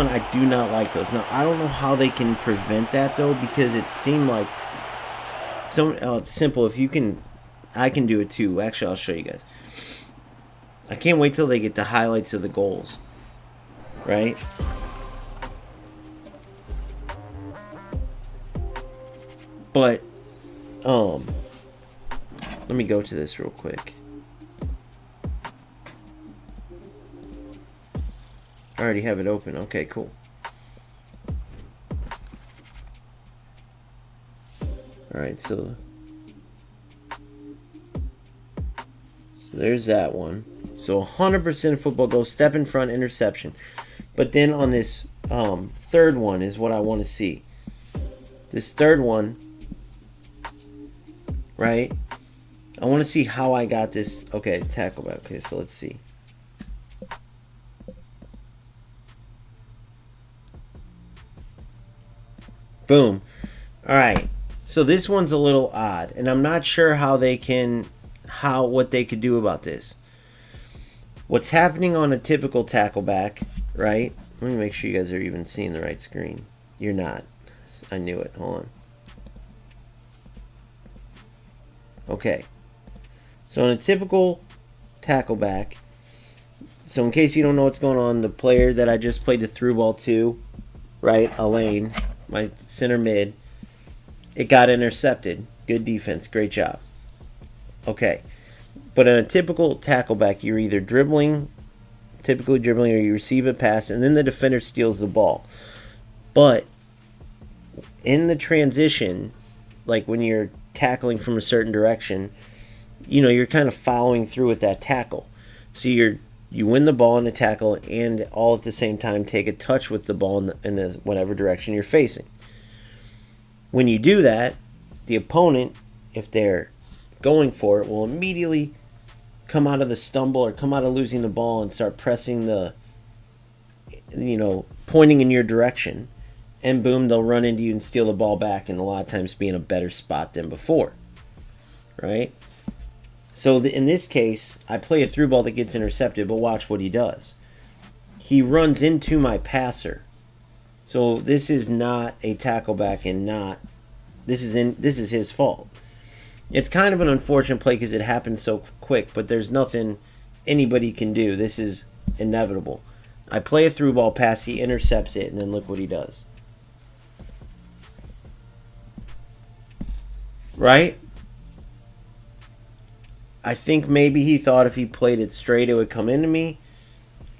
I do not like those. Now, I don't know how they can prevent that, though, because it seemed like simple. If you can, I can do it, too. Actually, I'll show you guys. I can't wait till they get the highlights of the goals. Right? But, let me go to this real quick. I already have it open. Okay, cool. Alright, so there's that one. So 100% football goes, step in front, interception. But then on this third one is what I want to see. This third one, right? I want to see how I got this. Okay, tackle back. Okay, so let's see. Boom. Alright. So this one's a little odd. And I'm not sure how they can, what they could do about this. What's happening on a typical tackle back, right? Let me make sure you guys are even seeing the right screen. You're not. I knew it. Hold on. Okay. So on a typical tackle back, so in case you don't know what's going on, the player that I just played the through ball to, right, Elaine, my center mid, it got intercepted. Good defense. Great job. Okay. But in a typical tackle back, you're either typically dribbling, or you receive a pass, and then the defender steals the ball. But in the transition, like when you're tackling from a certain direction, you're kind of following through with that tackle. So you win the ball in the tackle, and all at the same time take a touch with the ball in the whatever direction you're facing. When you do that, the opponent, if they're going for it, will immediately come out of the stumble or come out of losing the ball and start pressing pointing in your direction. And boom, they'll run into you and steal the ball back, and a lot of times be in a better spot than before. Right? So in this case, I play a through ball that gets intercepted, but watch what he does. He runs into my passer. So this is not a tackle back, and this is his fault. It's kind of an unfortunate play because it happens so quick, but there's nothing anybody can do. This is inevitable. I play a through ball pass, he intercepts it, and then look what he does. Right? I think maybe he thought if he played it straight, it would come into me.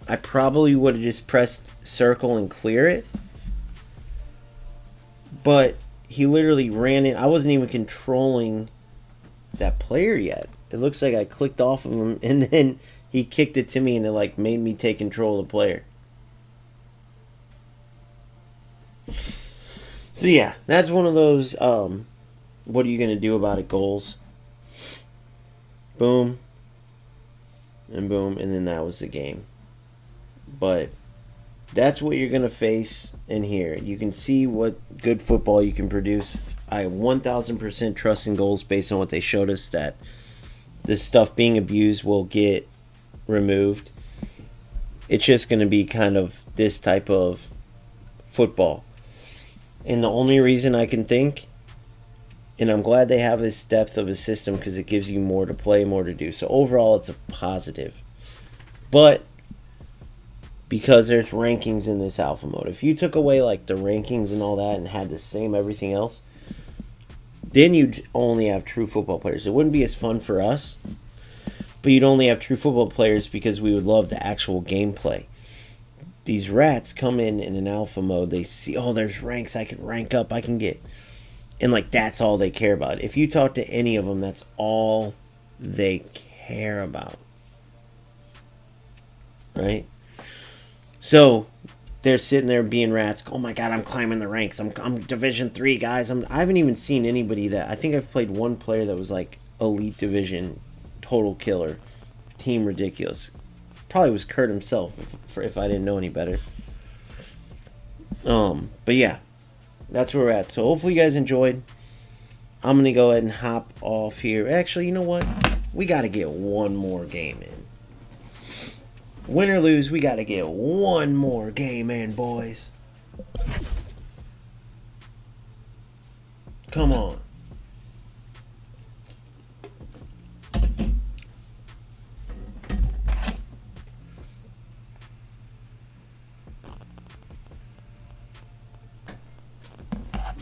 I probably would have just pressed circle and clear it. But he literally ran in. I wasn't even controlling that player yet. It looks like I clicked off of him, and then he kicked it to me, and it made me take control of the player. So yeah, that's one of those what are you going to do about it goals. Boom. And boom, and then that was the game. But that's what you're going to face in here. You can see what good football you can produce. I 1,000% trust in goals based on what they showed us, that this stuff being abused will get removed. It's just going to be kind of this type of football. And the only reason I can think, and I'm glad they have this depth of a system because it gives you more to play, more to do. So overall, it's a positive. But because there's rankings in this alpha mode, if you took away like the rankings and all that and had the same everything else, then you'd only have true football players. It wouldn't be as fun for us, but you'd only have true football players because we would love the actual gameplay. These rats come in an alpha mode, they see, oh, there's ranks, I can rank up, I can get. And like that's all they care about. If you talk to any of them, that's all they care about. Right? So, they're sitting there being rats. Oh my god, I'm climbing the ranks. I'm Division 3, guys. I haven't even seen anybody that... I think I've played one player that was like Elite Division, total killer, team ridiculous. Probably was Kurt himself if I didn't know any better. But yeah, that's where we're at. So hopefully you guys enjoyed. I'm gonna go ahead and hop off here. Actually, you know what? We gotta get one more game in. Win or lose, we gotta get one more game in, boys. Come on.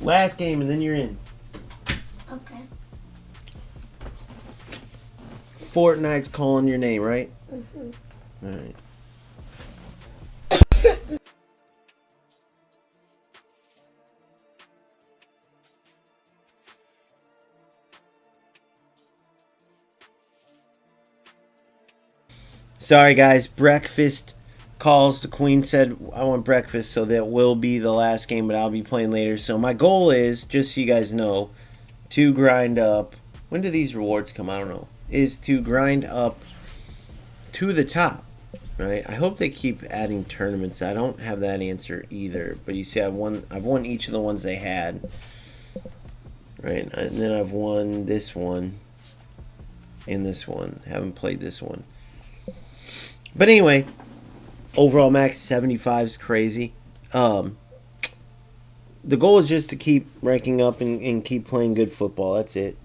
Last game and then you're in. Okay. Fortnite's calling your name, right? Mm-hmm. All right. Sorry, guys. Breakfast calls. The queen said I want breakfast, so that will be the last game, but I'll be playing later. So my goal is, just so you guys know, to grind up. When do these rewards come? I don't know. Is to grind up to the top. Right? I hope they keep adding tournaments. I don't have that answer either. But you see, I've won each of the ones they had. Right? And then I've won this one. And this one. Haven't played this one. But anyway, overall max 75 is crazy. The goal is just to keep ranking up and keep playing good football. That's it.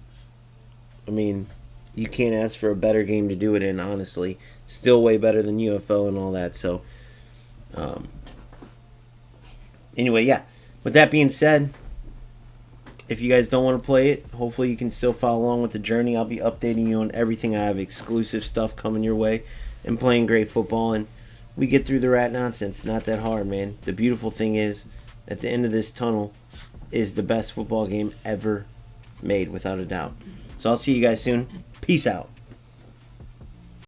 I mean, you can't ask for a better game to do it in, honestly. Still way better than UFO and all that. So, anyway, yeah. With that being said, if you guys don't want to play it, hopefully you can still follow along with the journey. I'll be updating you on everything. I have exclusive stuff coming your way and playing great football. And we get through the rat nonsense. Not that hard, man. The beautiful thing is, at the end of this tunnel is the best football game ever made, without a doubt. So I'll see you guys soon. Peace out.